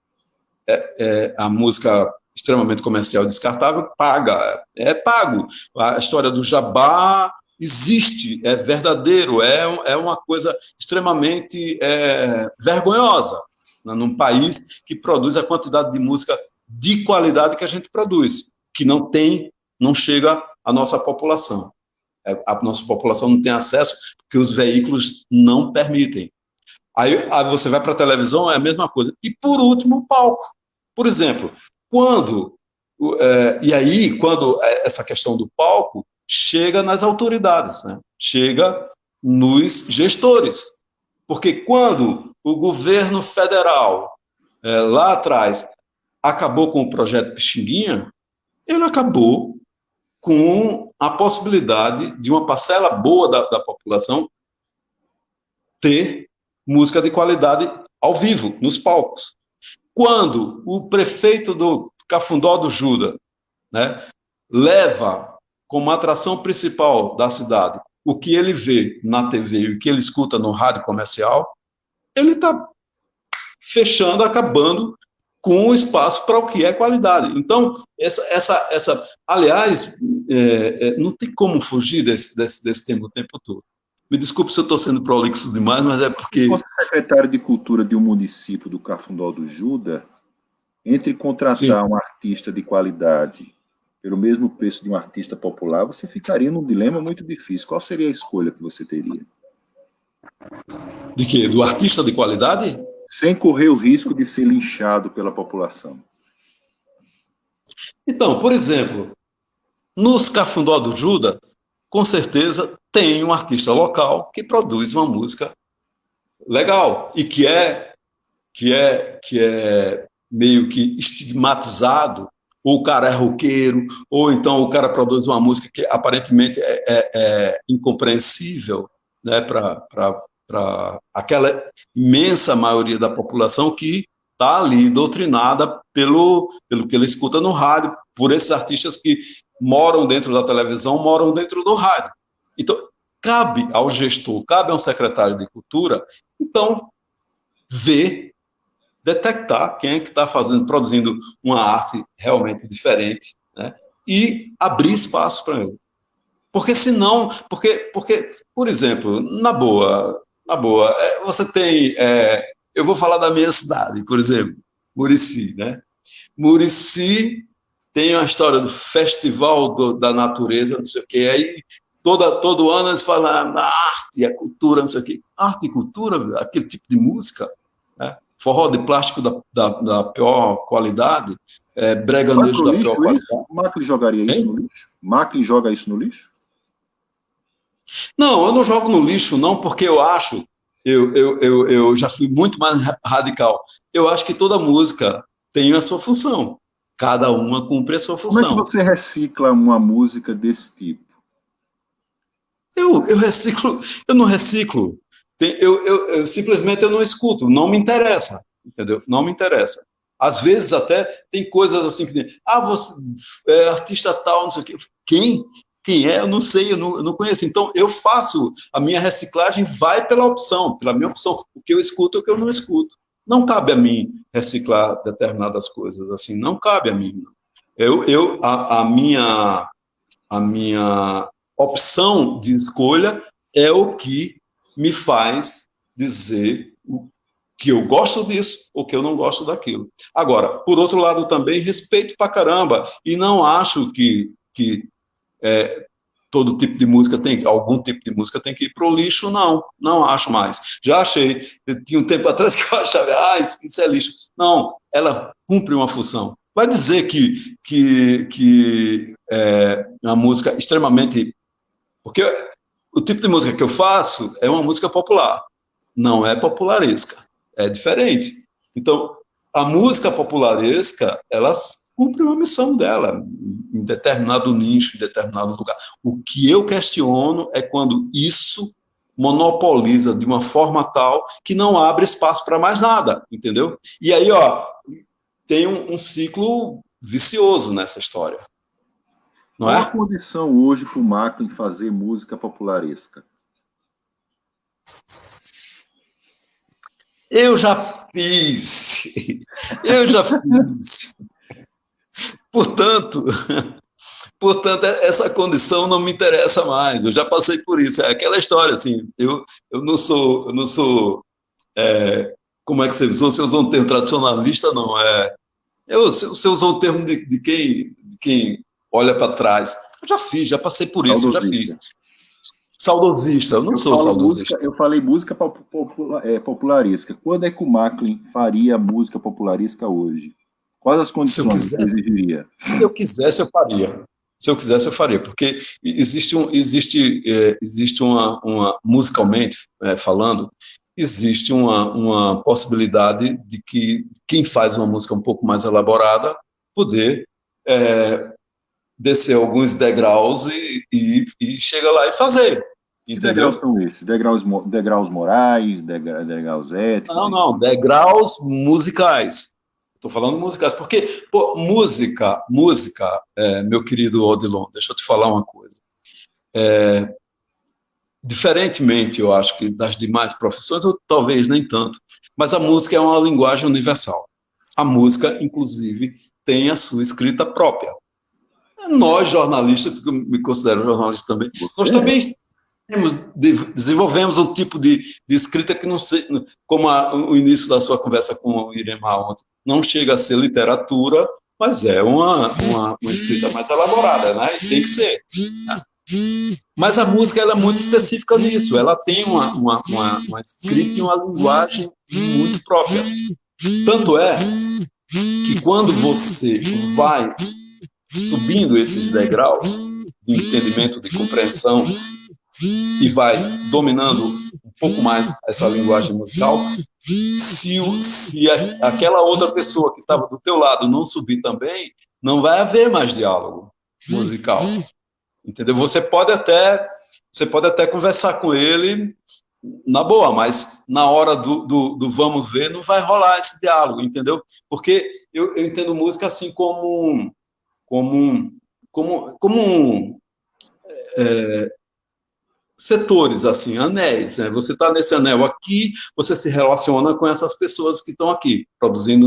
a música extremamente comercial descartável, paga, é pago. A história do jabá existe, é verdadeiro, é uma coisa extremamente vergonhosa, né, num país que produz a quantidade de música de qualidade que a gente produz, que não chega à nossa população. A nossa população não tem acesso porque os veículos não permitem. Aí você vai para a televisão, é a mesma coisa. E, por último, o palco. Por exemplo, quando essa questão do palco chega nas autoridades, né? Chega nos gestores. Porque quando o governo federal, lá atrás, acabou com o projeto Pixinguinha, ele acabou com a possibilidade de uma parcela boa da população ter música de qualidade ao vivo, nos palcos. Quando o prefeito Cafundó do Judas, né, leva como atração principal da cidade o que ele vê na TV e o que ele escuta no rádio comercial, ele está fechando, acabando com o espaço para o que é qualidade. Então, aliás, não tem como fugir desse tema o tempo todo. Me desculpe se eu estou sendo prolixo demais, mas é porque... Você é secretário de Cultura de um município do Cafundó do Judas, entre contratar um artista de qualidade pelo mesmo preço de um artista popular, você ficaria num dilema muito difícil. Qual seria a escolha que você teria? De quê? Do artista de qualidade? Sem correr o risco de ser linchado pela população. Então, por exemplo, nos Cafundó do Judas, com certeza tem um artista local que produz uma música legal e que é meio que estigmatizado. Ou o cara é roqueiro, ou então o cara produz uma música que aparentemente é incompreensível, né, para aquela imensa maioria da população que está ali doutrinada pelo que ele escuta no rádio, por esses artistas que moram dentro da televisão, moram dentro do rádio. Então, cabe ao gestor, cabe ao secretário de Cultura, então, ver, detectar quem é que está produzindo uma arte realmente diferente, né? E abrir espaço para ele. Porque senão, por exemplo, na boa, você tem, eu vou falar da minha cidade, por exemplo, Murici, né? Murici tem uma história do Festival da Natureza, não sei o quê, aí todo ano eles falam a arte, a cultura, não sei o quê. Arte e cultura, aquele tipo de música, né? Forró de plástico da pior qualidade, breganejo da pior qualidade. Macri jogaria isso no lixo? Macri joga isso no lixo? Não, eu não jogo no lixo, não, porque eu acho, eu já fui muito mais radical. Eu acho que toda música tem a sua função. Cada uma cumpre a sua função. Como é que você recicla uma música desse tipo? Eu reciclo, eu não reciclo. Simplesmente eu não escuto, não me interessa, entendeu? Não me interessa. Às vezes até tem coisas assim que você é artista tal, não sei o quê. Quem é? Eu não sei, eu não conheço. Então eu faço, a minha reciclagem vai pela minha opção, o que eu escuto e o que eu não escuto. Não cabe a mim reciclar determinadas coisas, assim, não cabe a mim. A minha opção de escolha é o que me faz dizer que eu gosto disso ou que eu não gosto daquilo. Agora, por outro lado também, respeito pra caramba, e não acho que todo tipo de música algum tipo de música tem que ir pro lixo, não acho mais. Já achei, tinha um tempo atrás que eu achava, isso é lixo. Não, ela cumpre uma função. Vai dizer que a música extremamente... Porque o tipo de música que eu faço é uma música popular, não é popularesca, é diferente. Então, a música popularesca, ela cumpre uma missão dela, em determinado nicho, em determinado lugar. O que eu questiono é quando isso monopoliza de uma forma tal que não abre espaço para mais nada, entendeu? E aí, tem um ciclo vicioso nessa história. Não Qual a condição hoje para o Macri fazer música popularesca? Eu já fiz. Portanto, essa condição não me interessa mais. Eu já passei por isso. É aquela história, assim, eu não sou como é que você usou? Você usou um termo tradicionalista, não. Você usou o termo de quem olha para trás. Eu já passei por isso, já fiz. Saudosista, eu não sou saudosista. Eu falei música popularesca. Quando é que o Macri faria música popularesca hoje? Quais as condições que exigiria? Se eu quisesse, eu faria. Se eu quisesse, eu faria, porque existe uma musicalmente falando, existe uma possibilidade de que quem faz uma música um pouco mais elaborada poder descer alguns degraus e chega lá e fazer. Entendeu? Que degraus são esses? Degraus morais, degraus éticos? Não, degraus musicais. Estou falando musicais, porque, pô, música, meu querido Odilon, deixa eu te falar uma coisa. Diferentemente, eu acho que das demais profissões, ou talvez nem tanto, mas a música é uma linguagem universal. A música, inclusive, tem a sua escrita própria. Nós, jornalistas, porque eu me considero jornalista também, nós também desenvolvemos um tipo de escrita que não sei, como o início da sua conversa com o Iremar ontem, não chega a ser literatura, mas é uma escrita mais elaborada, né? E tem que ser. Né? Mas a música ela é muito específica nisso, ela tem uma escrita e uma linguagem muito própria. Tanto é que quando você vai subindo esses degraus de entendimento, de compreensão, e vai dominando um pouco mais essa linguagem musical, se aquela outra pessoa que estava do teu lado não subir também, não vai haver mais diálogo musical. Entendeu? Você pode até conversar com ele na boa, mas na hora do vamos ver, não vai rolar esse diálogo, entendeu? Porque eu entendo música assim como setores, assim, anéis, né? Você está nesse anel aqui, você se relaciona com essas pessoas que estão aqui, produzindo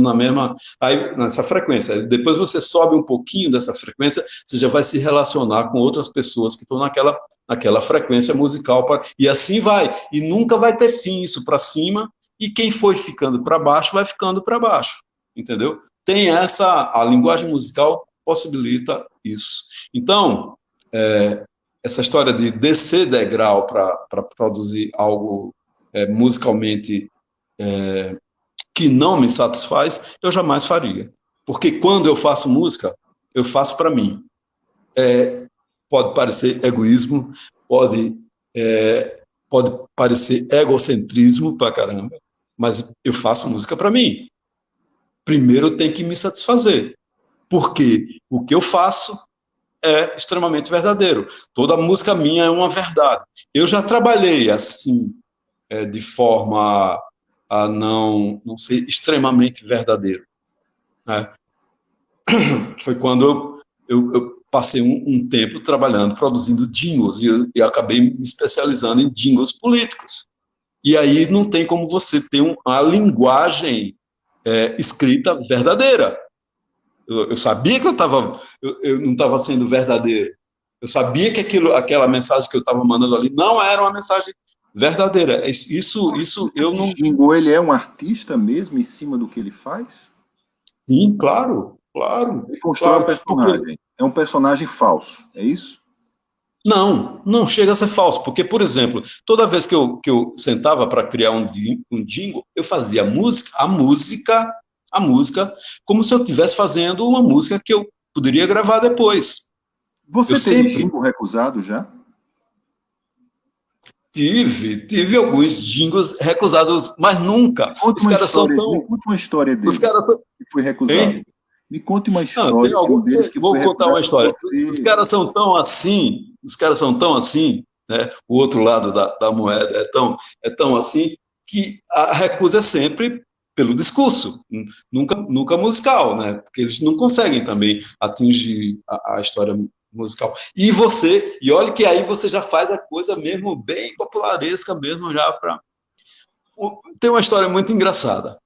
nessa frequência. Depois você sobe um pouquinho dessa frequência, você já vai se relacionar com outras pessoas que estão naquela frequência musical, e assim vai. E nunca vai ter fim isso para cima, e quem foi ficando para baixo, vai ficando para baixo, entendeu? A linguagem musical possibilita isso. Então, essa história de descer degrau para produzir algo musicalmente que não me satisfaz, eu jamais faria. Porque quando eu faço música, eu faço para mim. Pode parecer egoísmo, pode parecer egocentrismo para caramba, mas eu faço música para mim. Primeiro tem que me satisfazer. Porque o que eu faço é extremamente verdadeiro. Toda música minha é uma verdade. Eu já trabalhei assim, de forma a não ser extremamente verdadeiro. Né? Foi quando eu passei um tempo trabalhando, produzindo jingles, e acabei me especializando em jingles políticos. E aí não tem como você ter uma linguagem escrita verdadeira. Eu sabia que eu não estava sendo verdadeiro. Eu sabia que aquela mensagem que eu estava mandando ali não era uma mensagem verdadeira. Isso eu não... O Jingo, ele é um artista mesmo em cima do que ele faz? Sim, claro. Ele constrói um personagem. Porque... É um personagem falso, é isso? Não chega a ser falso. Porque, por exemplo, toda vez que eu sentava para criar um jingle, eu fazia a música como se eu estivesse fazendo uma música que eu poderia gravar depois. Você teve jingle recusado já? Tive alguns jingles recusados, mas nunca. Os caras são tão... Me conte uma história deles que foi recusado. Me conte uma história. Não, tem algum deles que vou contar uma história. Os caras são tão assim, né? O outro lado da moeda é tão assim, que a recusa é sempre pelo discurso, nunca musical, né? Porque eles não conseguem também atingir a história musical. E olha que aí você já faz a coisa mesmo bem popularesca mesmo já para... Tem uma história muito engraçada.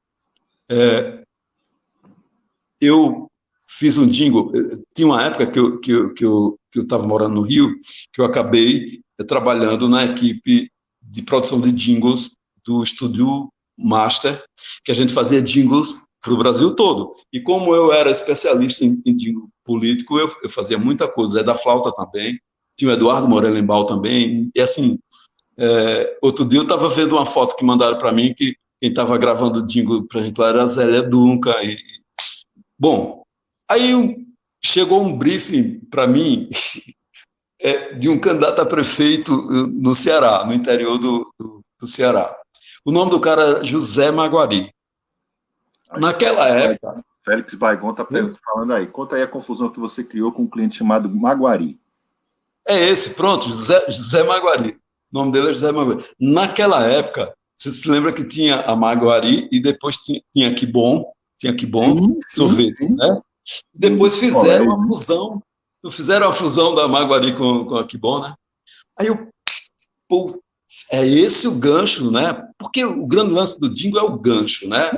Eu fiz um jingle, tinha uma época que eu estava morando no Rio, que eu acabei trabalhando na equipe de produção de jingles do Estúdio Master, que a gente fazia jingles para o Brasil todo. E como eu era especialista em jingle político, eu fazia muita coisa. Zé da Flauta também, tinha o Eduardo Morelenbaum também. E assim, outro dia eu estava vendo uma foto que mandaram para mim, que quem estava gravando jingle para a gente lá era a Zélia Duncan. Bom, aí chegou um briefing para mim de um candidato a prefeito no Ceará, no interior do Ceará. O nome do cara era José Maguari. Naquela época... Félix Baigon está falando aí. Conta aí a confusão que você criou com um cliente chamado Maguari. É esse, pronto, José Maguari. O nome dele é José Maguari. Naquela época, você se lembra que tinha a Maguari e depois tinha a Kibon, tinha Que Bom, sorvete, né? Depois fizeram a fusão da Maguari com a Que Bom, né? Aí eu, pô, é esse o gancho, né? Porque o grande lance do Dingo é o gancho, né?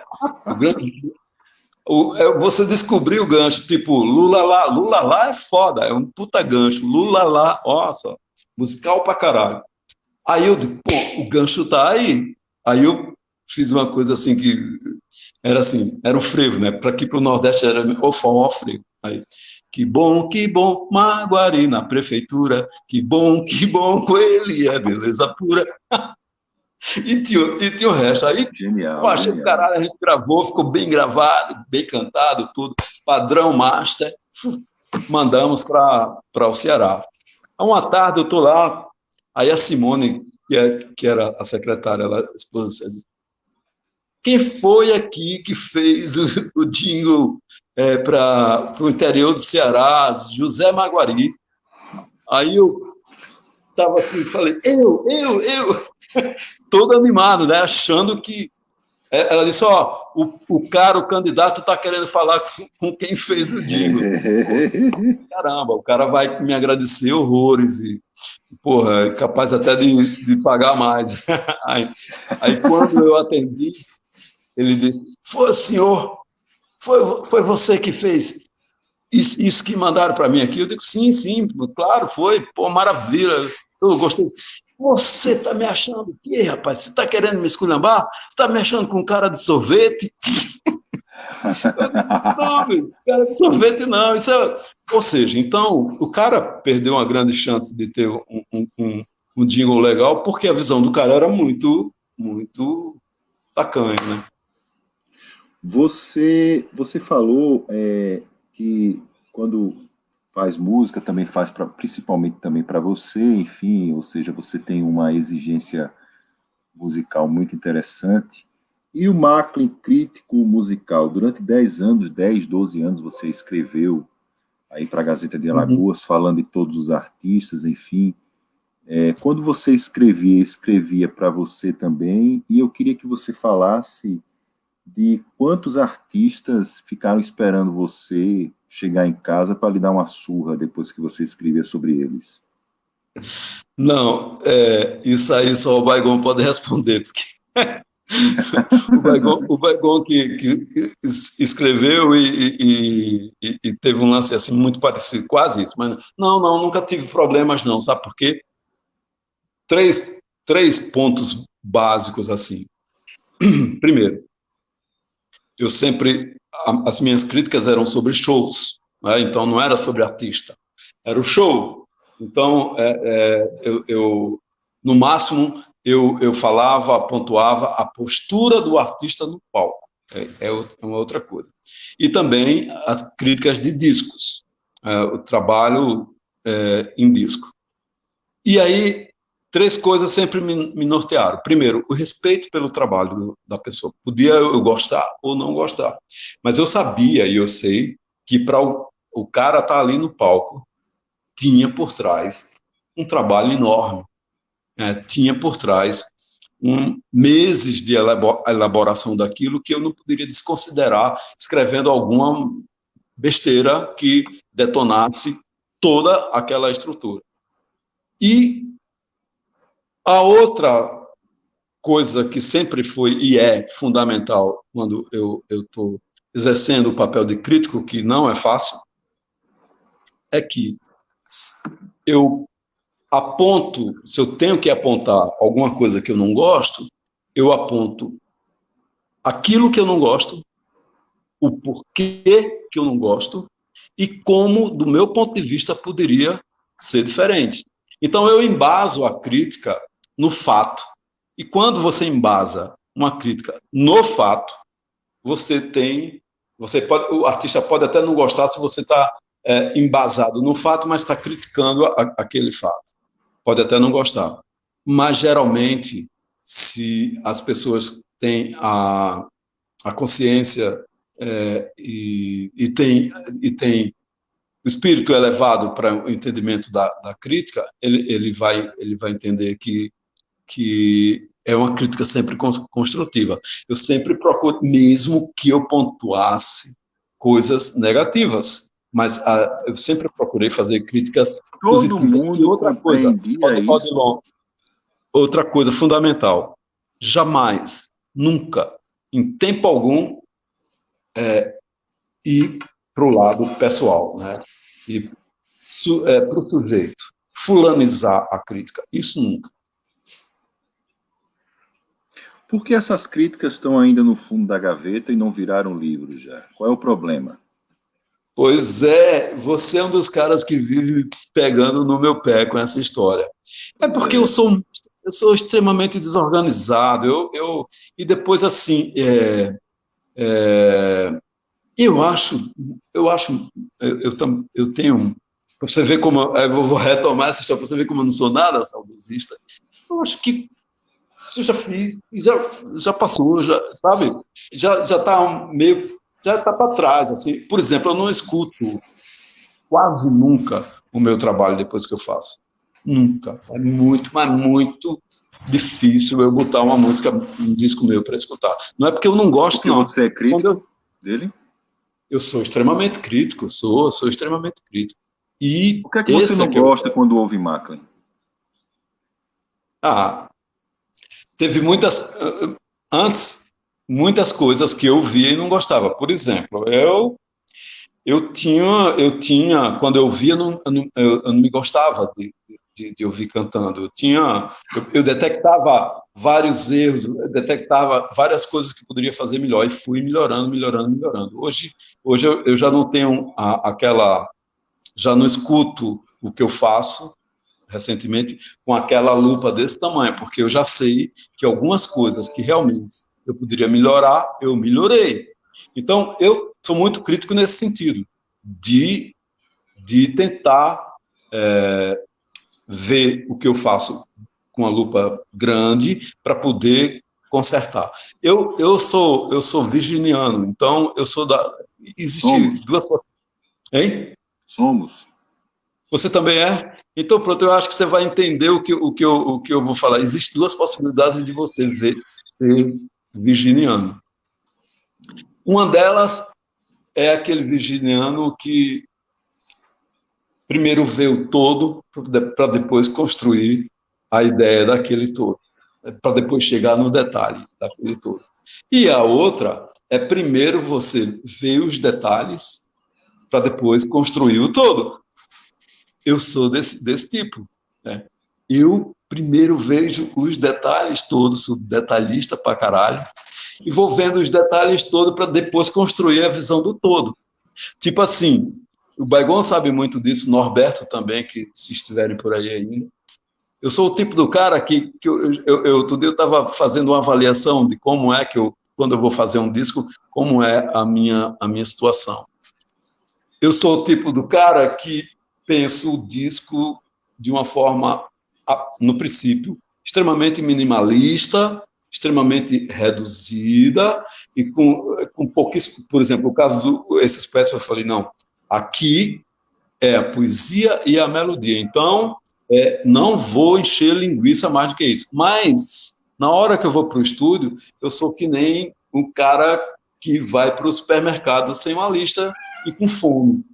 Você descobriu o gancho, tipo, Lula lá é foda, é um puta gancho, Lula lá, nossa, musical pra caralho. Aí eu digo, pô, o gancho tá aí. Aí eu fiz uma coisa assim que era assim, era um frevo, né? Para aqui pro Nordeste era o forró frevo. Aí, que bom, Maguari na prefeitura, que bom, com ele é beleza pura. E tinha o resto. Aí, Genial, eu achei que caralho, a gente gravou, ficou bem gravado, bem cantado, tudo, padrão master. Mandamos para o Ceará. Uma tarde eu estou lá, aí a Simone, que era a secretária, ela expôs, quem foi aqui que fez o jingle para o interior do Ceará? José Maguari. Aí eu estava assim, falei, eu, todo animado, né? Achando que... Ela disse, o candidato está querendo falar com quem fez o jingle. Caramba, o cara vai me agradecer horrores e, porra, é capaz até de pagar mais. Aí quando eu atendi, ele disse, foi, senhor, foi você que fez isso que mandaram para mim aqui? Eu digo, sim, claro, foi, pô, maravilha, eu gostei. Você está me achando o quê, rapaz? Você está querendo me esculhambar? Você está me achando com cara de sorvete? Não, meu, cara de sorvete não. Ou seja, então, o cara perdeu uma grande chance de ter um jingle legal porque a visão do cara era muito, muito tacanha, né? Você falou que quando faz música também faz principalmente também para você, enfim, ou seja, você tem uma exigência musical muito interessante. E o Macklin, crítico musical, durante 10 anos, 10, 12 anos, você escreveu aí para a Gazeta de Alagoas, falando de todos os artistas, enfim. Quando você escrevia para você também, e eu queria que você falasse de quantos artistas ficaram esperando você chegar em casa para lhe dar uma surra depois que você escrevia sobre eles. Não, isso aí só o Baigon pode responder, porque o Baigon que escreveu e teve um lance assim muito parecido, quase isso, mas não, nunca tive problemas não, sabe por quê? Três pontos básicos assim. Primeiro, as minhas críticas eram sobre shows, né? Então não era sobre artista, era o show. Então, no máximo, eu falava, pontuava a postura do artista no palco. É uma outra coisa. E também as críticas de discos, o trabalho em disco. E aí, três coisas sempre me nortearam. Primeiro, o respeito pelo trabalho da pessoa. Podia eu gostar ou não gostar. Mas eu sabia e eu sei que para o cara estar ali no palco, tinha por trás um trabalho enorme. Tinha por trás meses de elaboração daquilo que eu não poderia desconsiderar escrevendo alguma besteira que detonasse toda aquela estrutura. E a outra coisa que sempre foi e é fundamental quando eu estou exercendo o papel de crítico, que não é fácil, é que eu aponto, se eu tenho que apontar alguma coisa que eu não gosto, eu aponto aquilo que eu não gosto, o porquê que eu não gosto e como, do meu ponto de vista, poderia ser diferente. Então, eu embaso a crítica no fato. E quando você embasa uma crítica no fato, o artista pode até não gostar se você está embasado no fato, mas está criticando aquele fato. Pode até não gostar. Mas, geralmente, se as pessoas têm a consciência e tem o espírito elevado para o entendimento da crítica, ele vai entender que é uma crítica sempre construtiva. Eu sempre procuro, mesmo que eu pontuasse coisas negativas, mas eu sempre procurei fazer críticas Todo positivas. E mundo outra coisa, compreendia isso. outra coisa fundamental, jamais, nunca, em tempo algum, ir para o lado pessoal, né? E para o sujeito, fulanizar a crítica, isso nunca. Por que essas críticas estão ainda no fundo da gaveta e não viraram livro já? Qual é o problema? Pois é, você é um dos caras que vive pegando no meu pé com essa história. É porque eu sou extremamente desorganizado. E depois, assim, eu tenho. Para você ver como. Eu vou retomar essa história, para você ver como eu não sou nada saudosista. Eu acho que eu já fiz, já passou, já, sabe? Já está meio. Já está para trás. Assim. Por exemplo, eu não escuto quase nunca o meu trabalho depois que eu faço. Nunca. É muito, mas muito difícil eu botar uma música, um disco meu para escutar. Não é porque eu não gosto, Porque não. você é crítico dele? Eu sou extremamente crítico, sou extremamente crítico. E O que é que você não que gosta quando ouve Macklin? Teve muitas coisas que eu via e não gostava. Por exemplo, eu tinha, quando eu via, eu não me gostava de ouvir cantando. Eu detectava vários erros, eu detectava várias coisas que poderia fazer melhor e fui melhorando, melhorando, melhorando. Hoje eu já não tenho já não escuto o que eu faço recentemente com aquela lupa desse tamanho, porque eu já sei que algumas coisas que realmente eu poderia melhorar, eu melhorei. Então, eu sou muito crítico nesse sentido, de tentar ver o que eu faço com a lupa grande para poder consertar. Eu sou virginiano, então eu sou da... Existe duas coisas. Hein? Somos. Você também é? Então, pronto, eu acho que você vai entender o que eu vou falar. Existem duas possibilidades de você ser virginiano. Uma delas é aquele virginiano que primeiro vê o todo para depois construir a ideia daquele todo, para depois chegar no detalhe daquele todo. E a outra é primeiro você ver os detalhes para depois construir o todo. Eu sou desse tipo, né? Eu primeiro vejo os detalhes todos, sou detalhista pra caralho, e vou vendo os detalhes todos para depois construir a visão do todo. Tipo assim, o Baigon sabe muito disso, Norberto também, que se estiverem por aí ainda. Eu sou o tipo do cara que outro dia eu estava fazendo uma avaliação de como é que quando eu vou fazer um disco, como é a minha situação. Eu sou o tipo do cara que penso o disco de uma forma, no princípio, extremamente minimalista, extremamente reduzida e com pouquíssimo. Por exemplo, o caso desses poetas, eu falei, não, aqui é a poesia e a melodia, então não vou encher linguiça mais do que isso. Mas, na hora que eu vou para o estúdio, eu sou que nem um cara que vai para o supermercado sem uma lista e com fome,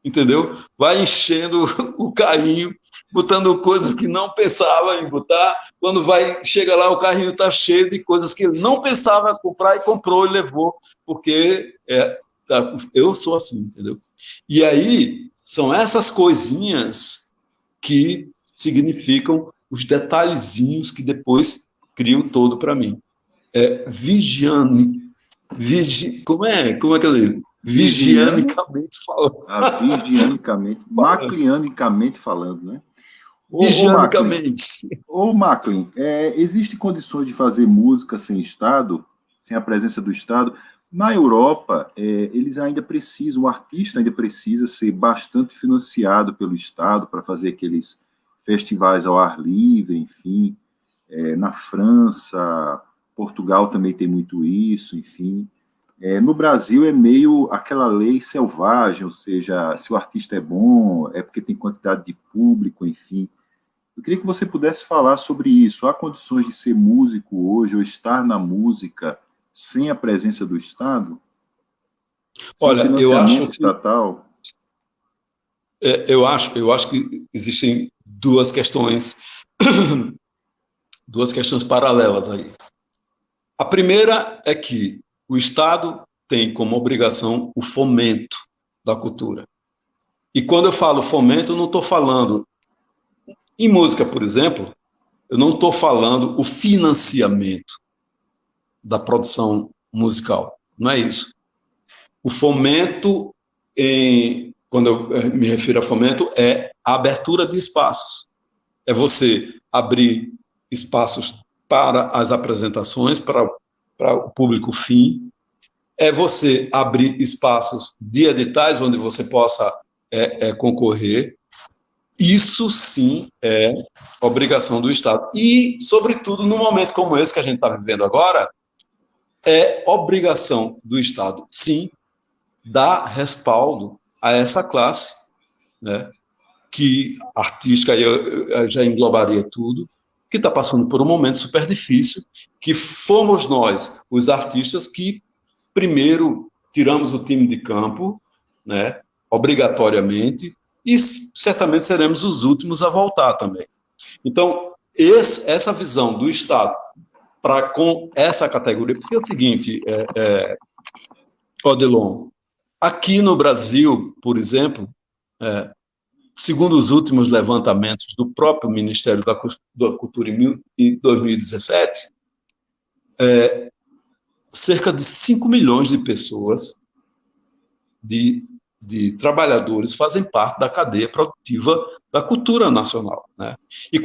entendeu? Vai enchendo o carrinho, botando coisas que não pensava em botar, quando chega lá o carrinho está cheio de coisas que ele não pensava comprar e comprou e levou, porque eu sou assim, entendeu? E aí são essas coisinhas que significam os detalhezinhos que depois criam todo para mim. Como é que eu digo? Vigianicamente falando. Virgianicamente, maclianicamente falando, né? Vigianicamente. Ô Macklin, existe condições de fazer música sem Estado, sem a presença do Estado? Na Europa, eles ainda precisam, o artista ainda precisa ser bastante financiado pelo Estado para fazer aqueles festivais ao ar livre, enfim. Na França, Portugal também tem muito isso, enfim. No Brasil é meio aquela lei selvagem, ou seja, se o artista é bom, é porque tem quantidade de público, enfim. Eu queria que você pudesse falar sobre isso. Há condições de ser músico hoje, ou estar na música, sem a presença do Estado? Sem o Olha, eu acho financiamento estatal? eu acho que existem duas questões paralelas aí. A primeira é que o Estado tem como obrigação o fomento da cultura. E quando eu falo fomento, eu não estou falando, em música, por exemplo, eu não estou falando o financiamento da produção musical. Não é isso. O fomento, quando eu me refiro a fomento, é a abertura de espaços. É você abrir espaços para as apresentações, para o público fim. É você abrir espaços de editais onde você possa concorrer. Isso sim é obrigação do Estado. E, sobretudo, num momento como esse que a gente está vivendo agora, é obrigação do Estado, sim, dar respaldo a essa classe, né, que artística, eu já englobaria tudo, que está passando por um momento super difícil, que fomos nós, os artistas, que primeiro tiramos o time de campo, né, obrigatoriamente, e certamente seremos os últimos a voltar também. Então, essa visão do Estado para com essa categoria, porque é o seguinte, Odilon, aqui no Brasil, por exemplo, segundo os últimos levantamentos do próprio Ministério da Cultura em 2017, cerca de 5 milhões de pessoas, de trabalhadores, fazem parte da cadeia produtiva da cultura nacional, né? E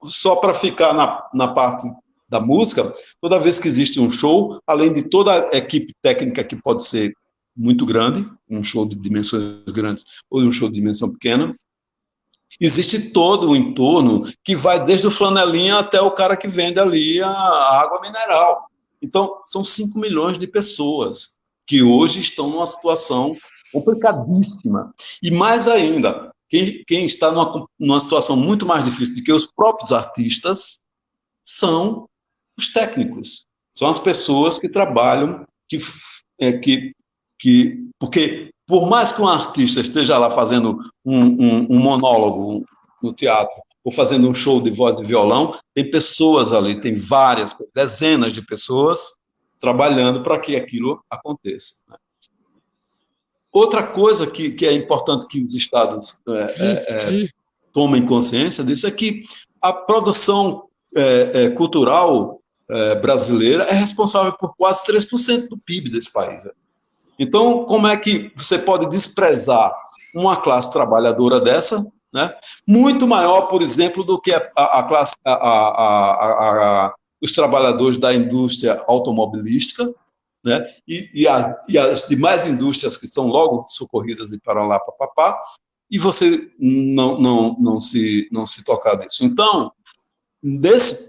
só para ficar na parte da música, toda vez que existe um show, além de toda a equipe técnica que pode ser muito grande, um show de dimensões grandes ou um show de dimensão pequena, existe todo o entorno que vai desde o flanelinha até o cara que vende ali a água mineral. Então, são 5 milhões de pessoas que hoje estão numa situação complicadíssima. E mais ainda, quem está numa situação muito mais difícil do que os próprios artistas são os técnicos. São as pessoas que trabalham, porque por mais que um artista esteja lá fazendo um monólogo no teatro, ou fazendo um show de voz e violão, tem pessoas ali, tem várias, dezenas de pessoas trabalhando para que aquilo aconteça, né? Outra coisa que é importante que os estados tomem consciência disso é que a produção cultural brasileira é responsável por quase 3% do PIB desse país. Então, como é que você pode desprezar uma classe trabalhadora dessa, né? Muito maior, por exemplo, do que os trabalhadores da indústria automobilística, né? E as demais indústrias que são logo socorridas e para lá, papapá, e você não se tocar disso. Então,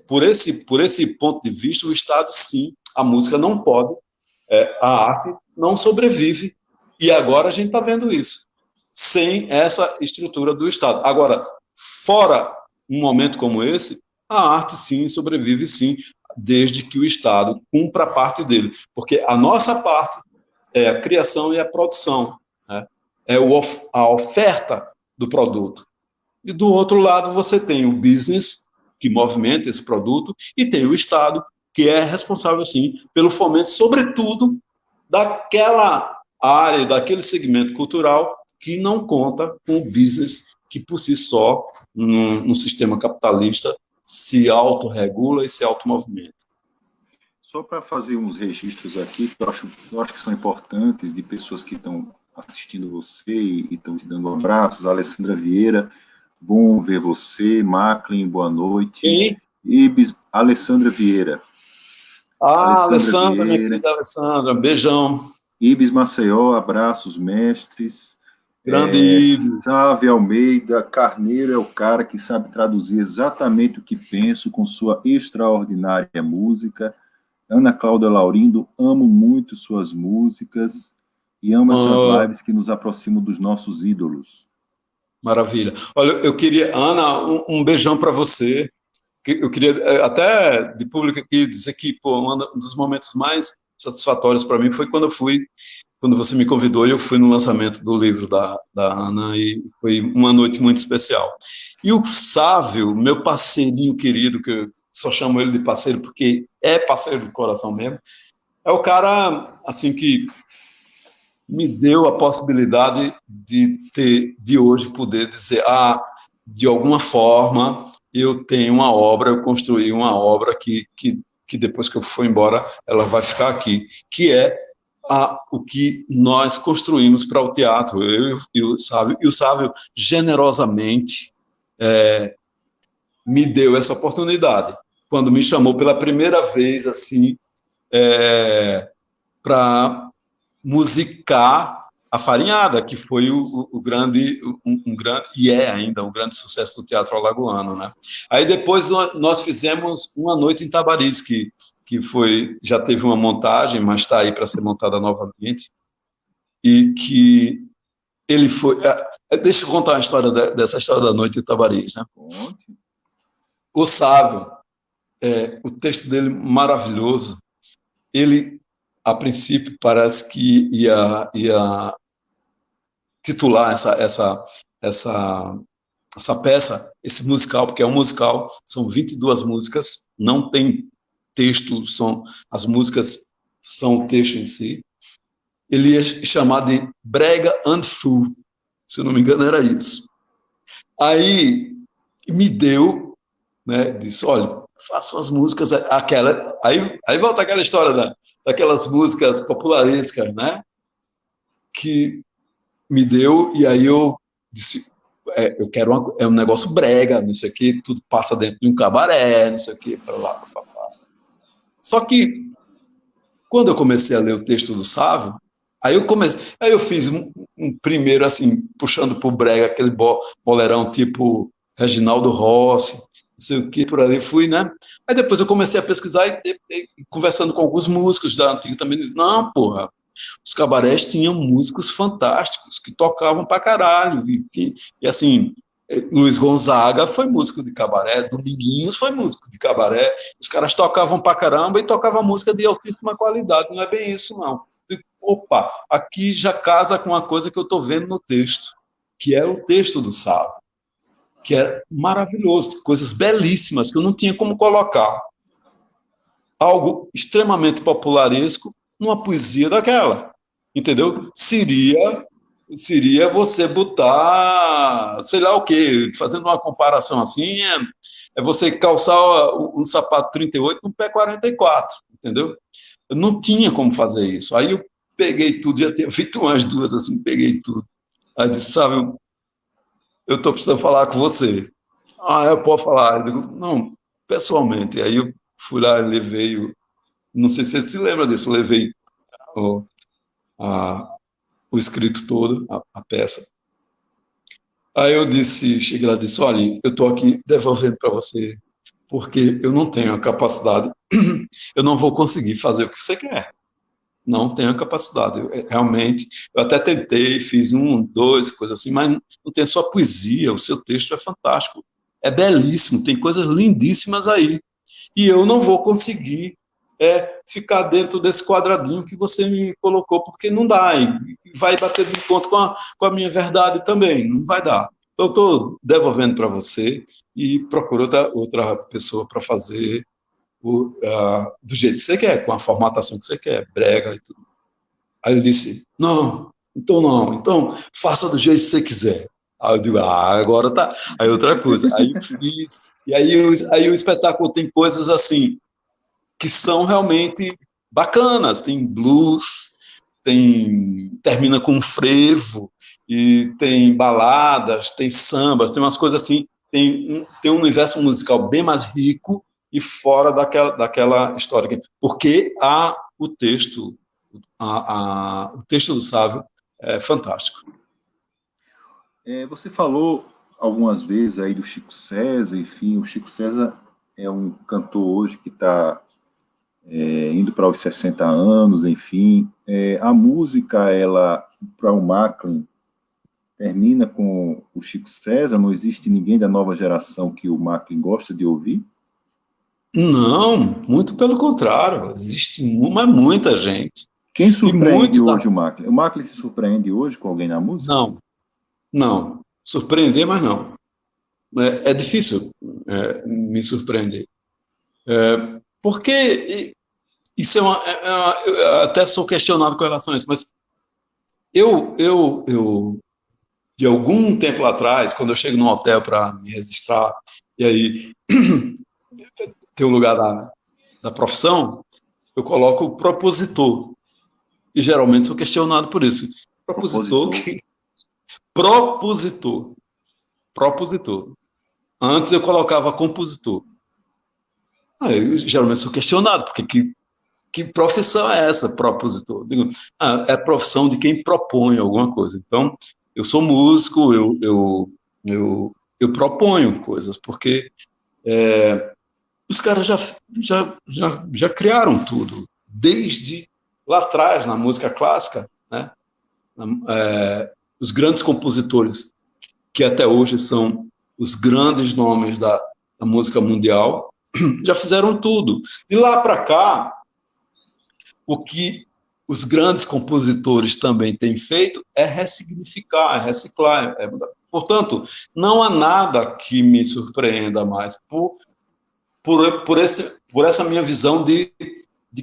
por esse ponto de vista, o Estado, sim, a música não pode, a arte não sobrevive, e agora a gente está vendo isso, sem essa estrutura do Estado. Agora, fora um momento como esse, a arte, sim, sobrevive, sim, desde que o Estado cumpra a parte dele, porque a nossa parte é a criação e a produção, né? É a oferta do produto. E do outro lado você tem o business, que movimenta esse produto, e tem o Estado, que é responsável, sim, pelo fomento, sobretudo, daquela área, daquele segmento cultural que não conta com o business, que por si só, num sistema capitalista, se autorregula e se automovimenta. Só para fazer uns registros aqui, que eu acho que são importantes, de pessoas que estão assistindo você e estão te dando abraços. Alessandra Vieira, bom ver você. Macklin, boa noite. E Ibis, Alessandra Vieira. Alessandra, minha querida Alessandra, beijão. Ibis Maceió, abraços, mestres. Grande Ibis. Sávio Almeida, Carneiro é o cara que sabe traduzir exatamente o que penso com sua extraordinária música. Ana Cláudia Laurindo, amo muito suas músicas e amo essas lives que nos aproximam dos nossos ídolos. Maravilha. Olha, eu queria, Ana, um beijão para você. Eu queria até de público aqui dizer que pô, um dos momentos mais satisfatórios para mim foi quando você me convidou e eu fui no lançamento do livro da Ana e foi uma noite muito especial. E o Sávio, meu parceirinho querido, que eu só chamo ele de parceiro porque é parceiro de coração mesmo, é o cara assim que me deu a possibilidade de hoje poder dizer, de alguma forma eu tenho uma obra, eu construí uma obra que depois que eu for embora, ela vai ficar aqui, que é o que nós construímos para o teatro, eu e o Sávio generosamente me deu essa oportunidade, quando me chamou pela primeira vez, assim, para musicar a Farinhada, que foi o grande, grande, e é ainda um grande sucesso do teatro alagoano, né? Aí depois nós fizemos Uma Noite em Tabaris, que foi, já teve uma montagem, mas está aí para ser montada novamente, e que ele foi... Deixa eu contar a história dessa história da Noite em Tabaris, né? O Sábio, o texto dele maravilhoso, ele, a princípio, parece que ia titular essa peça, esse musical, porque é um musical, são 22 músicas, não tem texto, as músicas são o texto em si. Ele ia chamar de Brega and Fool, se eu não me engano era isso. Aí me deu, né, disse, olha, façam as músicas, aí volta aquela história daquelas músicas popularescas, né, que me deu, e aí eu disse, eu quero um negócio brega, não sei o que, tudo passa dentro de um cabaré, não sei o que, para lá, para lá. Só que, quando eu comecei a ler o texto do Sávio, aí eu fiz um primeiro, assim, puxando pro brega, aquele bolerão tipo Reginaldo Rossi, não sei o que, por ali fui, né? Aí depois eu comecei a pesquisar e conversando com alguns músicos da antiga também, não, porra, os cabarés tinham músicos fantásticos que tocavam pra caralho. E assim, Luiz Gonzaga foi músico de cabaré, Dominguinhos foi músico de cabaré. Os caras tocavam pra caramba e tocavam música de altíssima qualidade. Não é bem isso, não. Opa, aqui já casa com uma coisa que eu estou vendo no texto, que é o texto do Sávio, que é maravilhoso, coisas belíssimas que eu não tinha como colocar. Algo extremamente popularesco numa poesia daquela, entendeu? Seria você botar, sei lá o quê, fazendo uma comparação assim, é você calçar um sapato 38 no pé 44, entendeu? Eu não tinha como fazer isso. Aí eu peguei tudo, já tinha feito umas duas assim, peguei tudo. Aí disse, sabe, eu estou precisando falar com você. Eu posso falar? Eu digo, não, pessoalmente. Aí eu fui lá e levei, não sei se você se lembra disso, eu levei o escrito todo, a peça. Aí eu cheguei lá e disse, olha, eu estou aqui devolvendo para você, porque eu não tenho a capacidade, eu não vou conseguir fazer o que você quer. Não tenho a capacidade. Realmente, eu até tentei, fiz dois, coisas assim, mas não tem só poesia, o seu texto é fantástico, é belíssimo, tem coisas lindíssimas aí. E eu não vou conseguir ficar dentro desse quadradinho que você me colocou, porque não dá, e vai bater de encontro com a minha verdade também, não vai dar. Então, estou devolvendo para você e procuro outra pessoa para fazer do jeito que você quer, com a formatação que você quer, brega e tudo. Aí ele disse, não, então faça do jeito que você quiser. Aí eu digo, agora tá. Aí outra coisa, aí eu fiz, e aí o espetáculo tem coisas assim, que são realmente bacanas, tem blues, termina com um frevo, e tem baladas, tem sambas, tem umas coisas assim, tem um universo musical bem mais rico e fora daquela história. Porque o texto, o texto do Sávio é fantástico. Você falou algumas vezes aí do Chico César, enfim, o Chico César é um cantor hoje que está indo para os 60 anos, enfim. A música, ela, para o Macklin, termina com o Chico César? Não existe ninguém da nova geração que o Macklin gosta de ouvir? Não, muito pelo contrário. Existe muita gente. Quem E surpreende muito hoje o Macklin? O Macklin se surpreende hoje com alguém na música? Não, não. Surpreender, mas não. É difícil me surpreender. Porque isso eu até sou questionado com relação a isso, mas eu de algum tempo atrás, quando eu chego num hotel para me registrar, e aí tem o lugar da profissão, eu coloco o propositor. E geralmente sou questionado por isso. Propositor. Antes eu colocava compositor. Eu geralmente sou questionado, porque que profissão é essa, propositor? Digo, é a profissão de quem propõe alguma coisa. Então, eu sou músico, eu proponho coisas, porque os caras já criaram tudo, desde lá atrás, na música clássica, né? Os grandes compositores, que até hoje são os grandes nomes da música mundial, já fizeram tudo. De lá para cá, o que os grandes compositores também têm feito é ressignificar, é reciclar. Portanto, não há nada que me surpreenda mais por essa minha visão de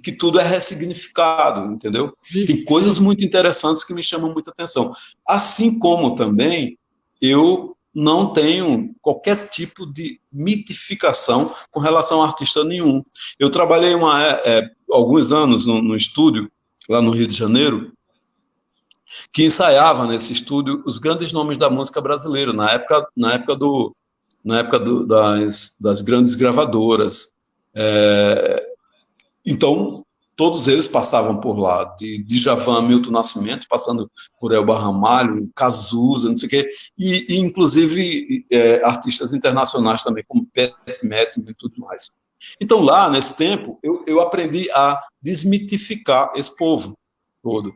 que tudo é ressignificado, entendeu? Tem coisas muito interessantes que me chamam muita atenção. Assim como também eu não tenho qualquer tipo de mitificação com relação a artista nenhum. Eu trabalhei alguns anos no estúdio, lá no Rio de Janeiro, que ensaiava nesse estúdio os grandes nomes da música brasileira, na época das grandes gravadoras. Então, todos eles passavam por lá, de Djavan, Milton Nascimento, passando por Elba Ramalho, Cazuza, não sei o quê, e inclusive artistas internacionais também, como Pat Metheny e tudo mais. Então, lá, nesse tempo, eu aprendi a desmitificar esse povo todo,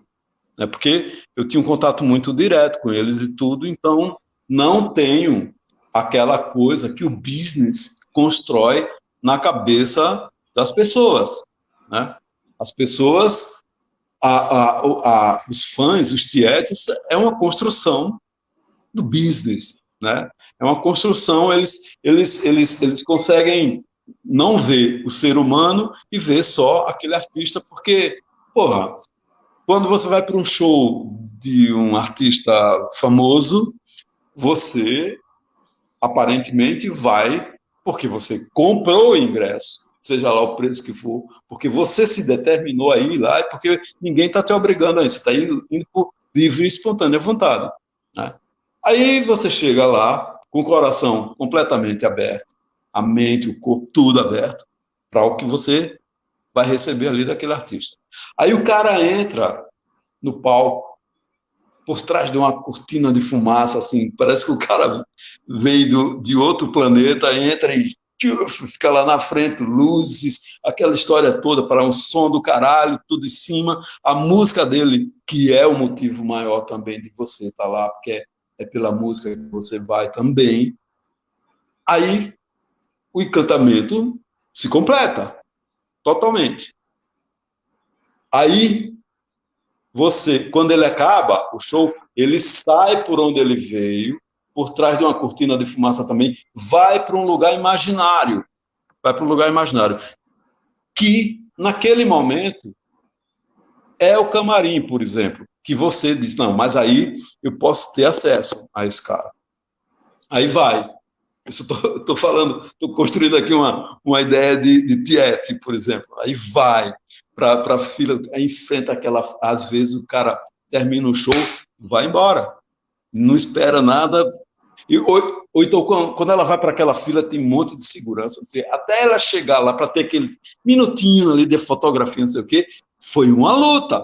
né? Porque eu tinha um contato muito direto com eles e tudo, então não tenho aquela coisa que o business constrói na cabeça das pessoas, né? As pessoas, os fãs, os tietes, é uma construção do business, né? É uma construção, eles conseguem não ver o ser humano e ver só aquele artista, porque, porra, quando você vai para um show de um artista famoso, você aparentemente vai porque você comprou o ingresso, seja lá o preço que for, porque você se determinou a ir lá, e porque ninguém está te obrigando a isso, está indo por livre e espontânea vontade, né? Aí você chega lá com o coração completamente aberto, a mente, o corpo, tudo aberto, para o que você vai receber ali daquele artista. Aí o cara entra no palco, por trás de uma cortina de fumaça, assim, parece que o cara veio de outro planeta, entra e fica lá na frente, luzes, aquela história toda, para um som do caralho, tudo em cima, a música dele, que é o motivo maior também de você estar lá, porque é pela música que você vai também. Aí o encantamento se completa, totalmente. Aí você, quando ele acaba o show, ele sai por onde ele veio, por trás de uma cortina de fumaça também, vai para um lugar imaginário, que naquele momento é o camarim, por exemplo, que você diz, não, mas aí eu posso ter acesso a esse cara. Aí vai. Estou falando, estou construindo aqui uma ideia de tiete, por exemplo. Aí vai para a fila, aí enfrenta aquela. Às vezes o cara termina o show, vai embora, não espera nada. Ou então, quando ela vai para aquela fila, tem um monte de segurança. Até ela chegar lá para ter aquele minutinho ali de fotografia, não sei o quê, foi uma luta,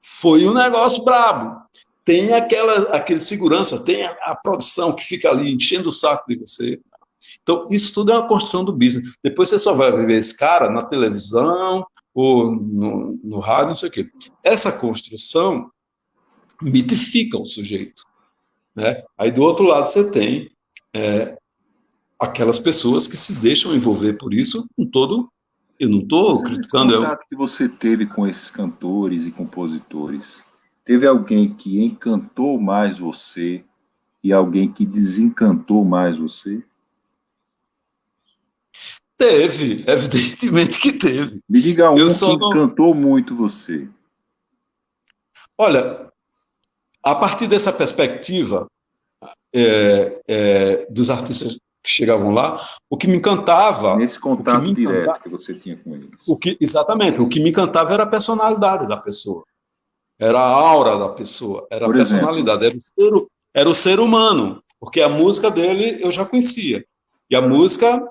foi um negócio brabo. Tem aquele segurança, tem a produção que fica ali enchendo o saco de você. Então, isso tudo é uma construção do business. Depois você só vai ver esse cara na televisão ou no rádio, não sei o quê. Essa construção mitifica o sujeito. né? Aí do outro lado você tem aquelas pessoas que se deixam envolver por isso com todo... Eu não estou Nesse criticando, contato que você teve com esses cantores e compositores, teve alguém que encantou mais você e alguém que desencantou mais você? teve, evidentemente que teve. Me diga Eu um que só não... encantou muito você. Olha, a partir dessa perspectiva dos artistas que chegavam lá, o que me encantava, Nesse contato direto que você tinha com eles. exatamente, o que me encantava era a personalidade da pessoa, era a aura da pessoa, era a Por exemplo, personalidade, era o ser humano, porque a música dele eu já conhecia. E a música,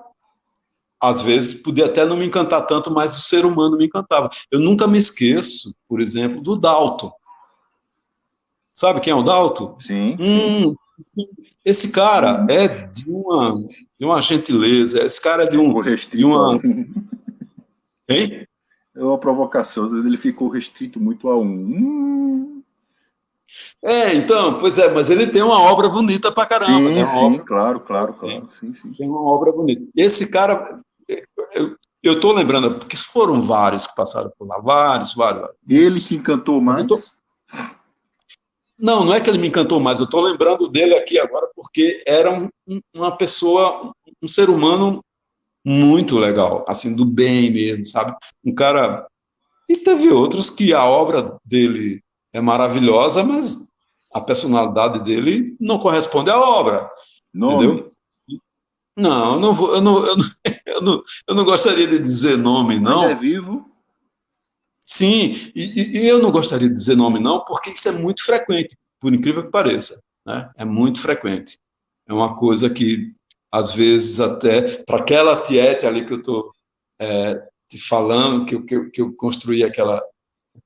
às vezes, podia até não me encantar tanto, mas o ser humano me encantava. Eu nunca me esqueço, por exemplo, do Dalton. Sabe quem é o Dalton? sim, sim. Esse cara é de uma gentileza, esse cara é Ficou de restrito a uma... um. Hein? É uma provocação, ele ficou restrito muito a um. Então, pois é, mas ele tem uma obra bonita pra caramba, Sim, né? Uma sim, obra, claro, claro, claro. Sim, sim. tem uma obra bonita. Esse cara, eu estou lembrando, porque foram vários que passaram por lá, vários, vários. Ele te encantou mais? Não, não é que ele me encantou mais, eu estou lembrando dele aqui agora porque era uma pessoa, um ser humano muito legal, assim, do bem mesmo, sabe? Um cara... E teve outros que a obra dele é maravilhosa, mas a personalidade dele não corresponde à obra, Nome? entendeu? Não, eu não vou, eu não gostaria de dizer nome, Ainda é não. vivo? Sim, e eu não gostaria de dizer nome, não, porque isso é muito frequente, por incrível que pareça, né? É muito frequente. É uma coisa que, às vezes, até para aquela tiete ali que eu estou te falando, que eu construí aquela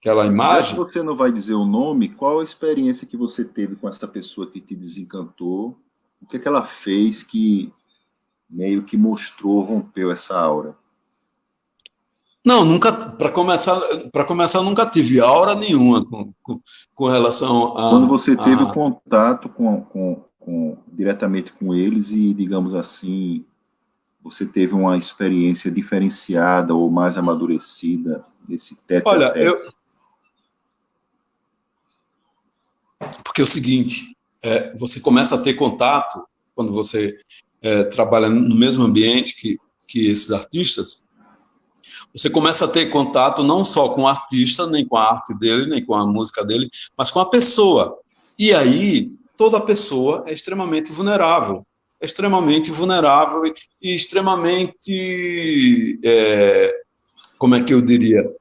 Já que imagem. você não vai dizer o nome, qual a experiência que você teve com essa pessoa que te desencantou? O que é que ela fez que meio que mostrou, rompeu essa aura? Não, nunca, para começar, nunca tive aura nenhuma com relação Quando você teve o a... contato diretamente com eles e, digamos assim, você teve uma experiência diferenciada ou mais amadurecida desse tete a Olha, tete? porque é o seguinte, você começa a ter contato quando você trabalha no mesmo ambiente que esses artistas, você começa a ter contato não só com o artista, nem com a arte dele, nem com a música dele, mas com a pessoa. E aí, toda pessoa é extremamente vulnerável. É extremamente vulnerável e extremamente, como é que eu diria?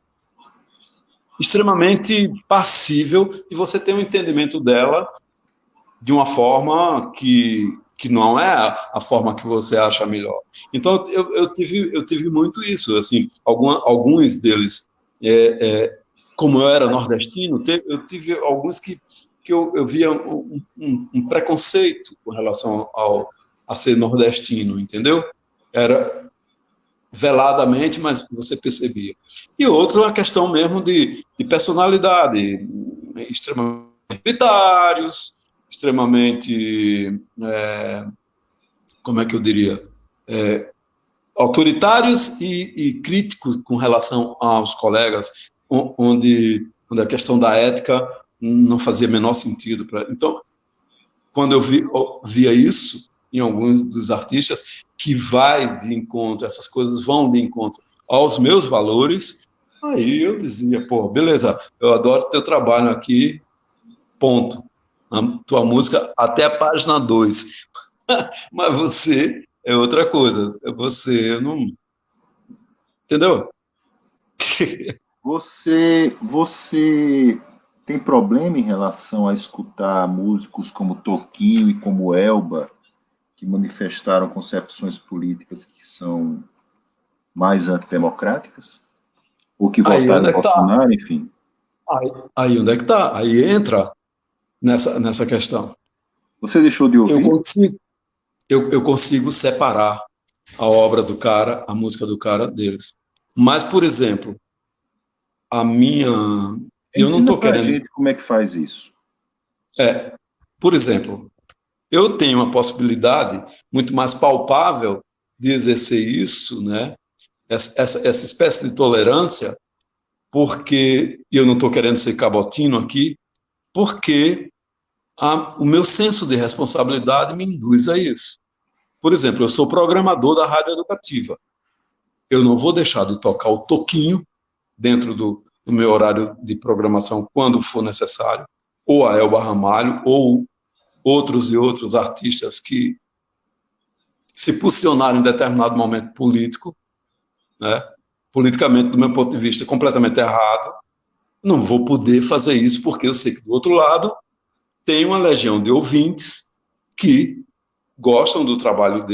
Extremamente passível de você ter um entendimento dela de uma forma que não é a forma que você acha melhor. Então, eu tive muito isso. Assim, alguns deles, como eu era nordestino, eu tive alguns que eu via um preconceito com relação a ser nordestino, entendeu? Era veladamente, mas você percebia. E outro é uma questão mesmo de personalidade, extremamente autoritários, extremamente, como é que eu diria, autoritários e críticos com relação aos colegas, onde a questão da ética não fazia menor sentido. Então, quando eu via isso em alguns dos artistas, que vai de encontro, essas coisas vão de encontro aos meus valores, aí eu dizia, pô, beleza, eu adoro teu trabalho aqui, ponto. A tua música até a página 2. Mas você é outra coisa. Você não... Entendeu? Você tem problema em relação a escutar músicos como Toquinho e como Elba, que manifestaram concepções políticas que são mais antidemocráticas? Ou que Aí votaram onde em é que está? Bolsonaro, enfim? Aí onde é que está? Aí entra nessa questão. Você deixou de Eu ouvir? consigo, eu consigo separar a obra do cara, a música do cara deles. Mas, por exemplo, a minha... Eu não Ensina estou pra querendo... gente como é que faz isso. Por exemplo, eu tenho uma possibilidade muito mais palpável de exercer isso, né? Essa espécie de tolerância, porque eu não estou querendo ser cabotino aqui, porque o meu senso de responsabilidade me induz a isso. Por exemplo, eu sou programador da rádio educativa. Eu não vou deixar de tocar o toquinho dentro do meu horário de programação quando for necessário, ou a Elba Ramalho, ou outros e outros artistas que se posicionaram em determinado momento político, né? Politicamente, do meu ponto de vista, completamente errado. Não vou poder fazer isso porque eu sei que, do outro lado, tem uma legião de ouvintes que gostam do trabalho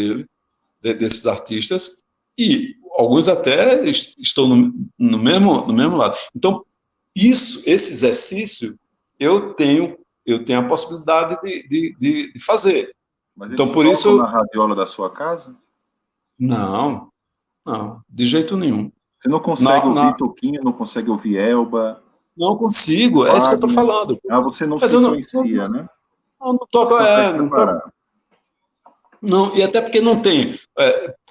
desses artistas, e alguns até estão no mesmo lado. Então, esse exercício, eu tenho a possibilidade de fazer. Mas então, eles por isso... na radiola da sua casa? Não, de jeito nenhum. Você não consegue ouvir Toquinho, não consegue ouvir Elba? Não consigo, é isso que eu estou falando. Você não se influencia, né? Não toco, não, e até porque não tem.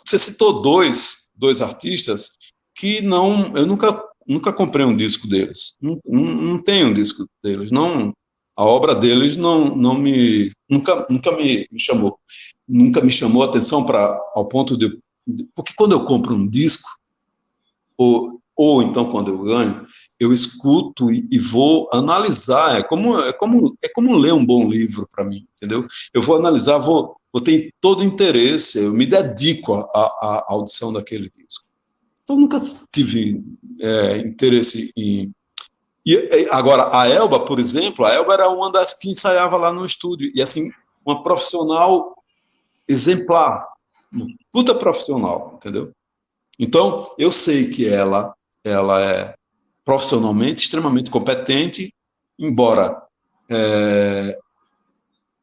Você citou dois artistas que eu nunca comprei um disco deles. Não tenho um disco deles. Não, a obra deles nunca me chamou. Nunca me chamou a atenção ao ponto de... Porque quando eu compro um disco, ou então quando eu ganho, eu escuto e vou analisar. É como ler um bom livro para mim, entendeu? Eu vou analisar, vou ter todo o interesse, eu me dedico à audição daquele disco. Então, nunca tive interesse em... Agora, a Elba, por exemplo, a Elba era uma das que ensaiava lá no estúdio, e assim, uma profissional exemplar, uma puta profissional, entendeu? Então, eu sei que ela é profissionalmente extremamente competente, embora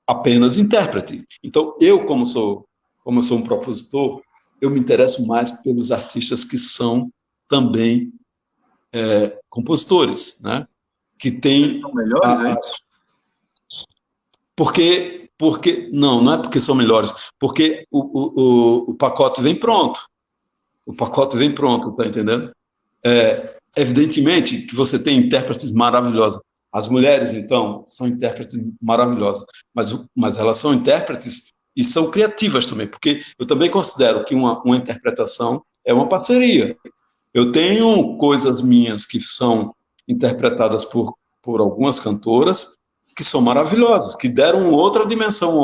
apenas intérprete. Então, como eu sou um propositor, eu me interesso mais pelos artistas que são também compositores, né? Que têm... São melhores, Porque não é porque são melhores, porque o pacote vem pronto. O pacote vem pronto, tá entendendo? Evidentemente que você tem intérpretes maravilhosos. As mulheres, então, são intérpretes maravilhosas, mas elas são intérpretes e são criativas também, porque eu também considero que uma interpretação é uma parceria. Eu tenho coisas minhas que são interpretadas por algumas cantoras que são maravilhosas, que deram outra dimensão,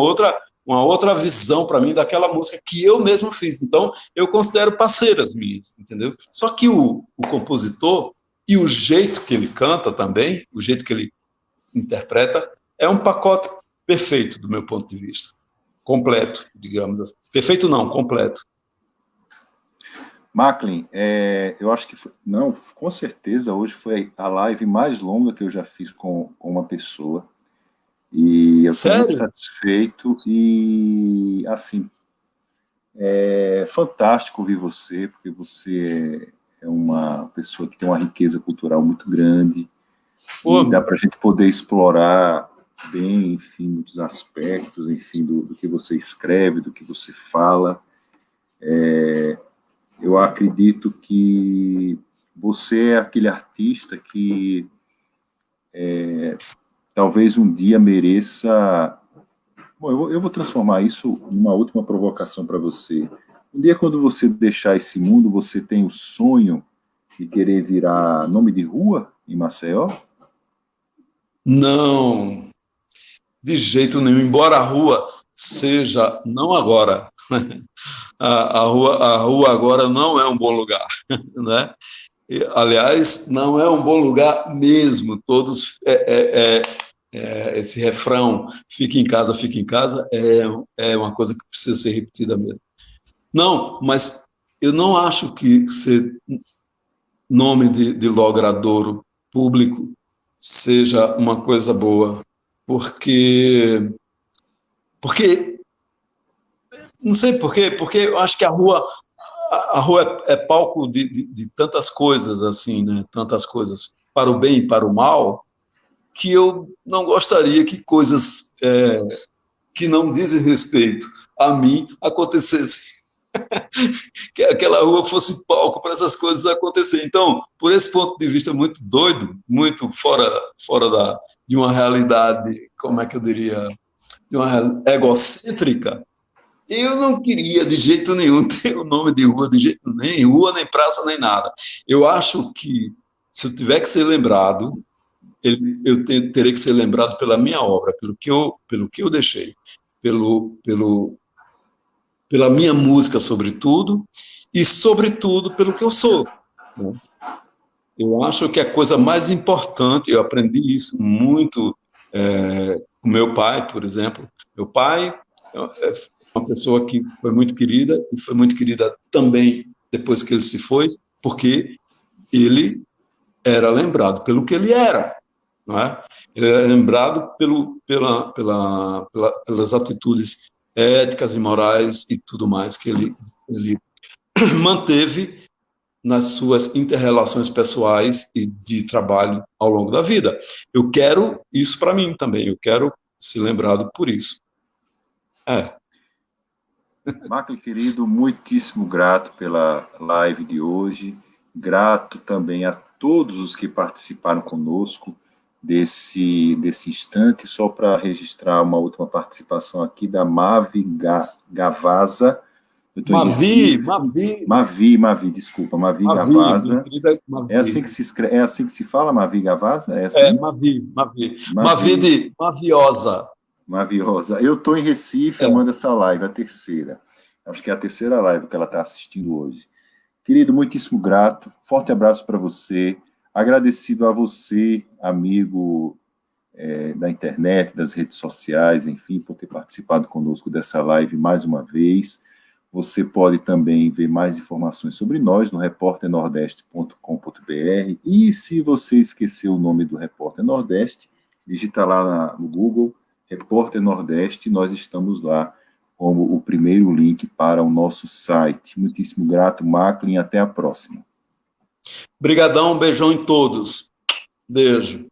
uma outra visão para mim daquela música que eu mesmo fiz. Então, eu considero parceiras minhas, entendeu? Só que o compositor e o jeito que ele canta também, o jeito que ele interpreta, é um pacote perfeito do meu ponto de vista. Completo, digamos assim. Perfeito não, completo. Macklin, eu acho que com certeza hoje foi a live mais longa que eu já fiz com uma pessoa. E eu estou muito satisfeito e, assim, é fantástico ouvir você, porque você é uma pessoa que tem uma riqueza cultural muito grande. E dá para a gente poder explorar bem, enfim, muitos aspectos, enfim, do que você escreve, do que você fala. Eu acredito que você é aquele artista que talvez um dia mereça... Bom, eu vou transformar isso em uma última provocação para você. Um dia, quando você deixar esse mundo, você tem o sonho de querer virar nome de rua em Maceió? Não, de jeito nenhum. Embora a rua seja... Não agora. A rua agora não é um bom lugar, né? Aliás, não é um bom lugar mesmo. Todos... esse refrão, fique em casa, é uma coisa que precisa ser repetida mesmo. Não, mas eu não acho que ser nome de logradouro público seja uma coisa boa, porque não sei por quê, porque eu acho que a rua é palco de tantas coisas, assim, né? Tantas coisas para o bem e para o mal, que eu não gostaria que coisas que não dizem respeito a mim acontecessem. Que aquela rua fosse palco para essas coisas acontecerem. Então, por esse ponto de vista muito doido, muito fora de uma realidade, como é que eu diria, de uma egocêntrica, eu não queria de jeito nenhum ter o nome de rua, de jeito nem rua, nem praça, nem nada. Eu acho que, se eu tiver que ser lembrado, eu terei que ser lembrado pela minha obra, pelo que eu deixei, pela minha música, sobretudo, e, sobretudo, pelo que eu sou. Né? Eu acho que a coisa mais importante, eu aprendi isso muito com meu pai, por exemplo. Meu pai é uma pessoa que foi muito querida, e foi muito querida também depois que ele se foi, porque ele era lembrado pelo que ele era. Não é? Ele era lembrado pelas atitudes éticas e morais e tudo mais que ele manteve nas suas inter-relações pessoais e de trabalho ao longo da vida. Eu quero isso para mim também, eu quero ser lembrado por isso. Macklin, querido, muitíssimo grato pela live de hoje, grato também a todos os que participaram conosco desse instante, só para registrar uma última participação aqui da Mavi Gavaza. Mavi, desculpa, Mavi Gavaza. É assim que se escreve, é assim que se fala, Mavi Gavaza? É assim? Maviosa. Maviosa. Eu estou em Recife, amando essa live, a terceira. Acho que é a terceira live que ela está assistindo hoje. Querido, muitíssimo grato, forte abraço para você, agradecido a você, amigo da internet, das redes sociais, enfim, por ter participado conosco dessa live mais uma vez. Você pode também ver mais informações sobre nós no repórternordeste.com.br, e se você esqueceu o nome do Repórter Nordeste, digita lá no Google, Repórter Nordeste, nós estamos lá como o primeiro link para o nosso site. Muitíssimo grato, Macklin, até a próxima. Obrigadão, um beijão em todos. Beijo.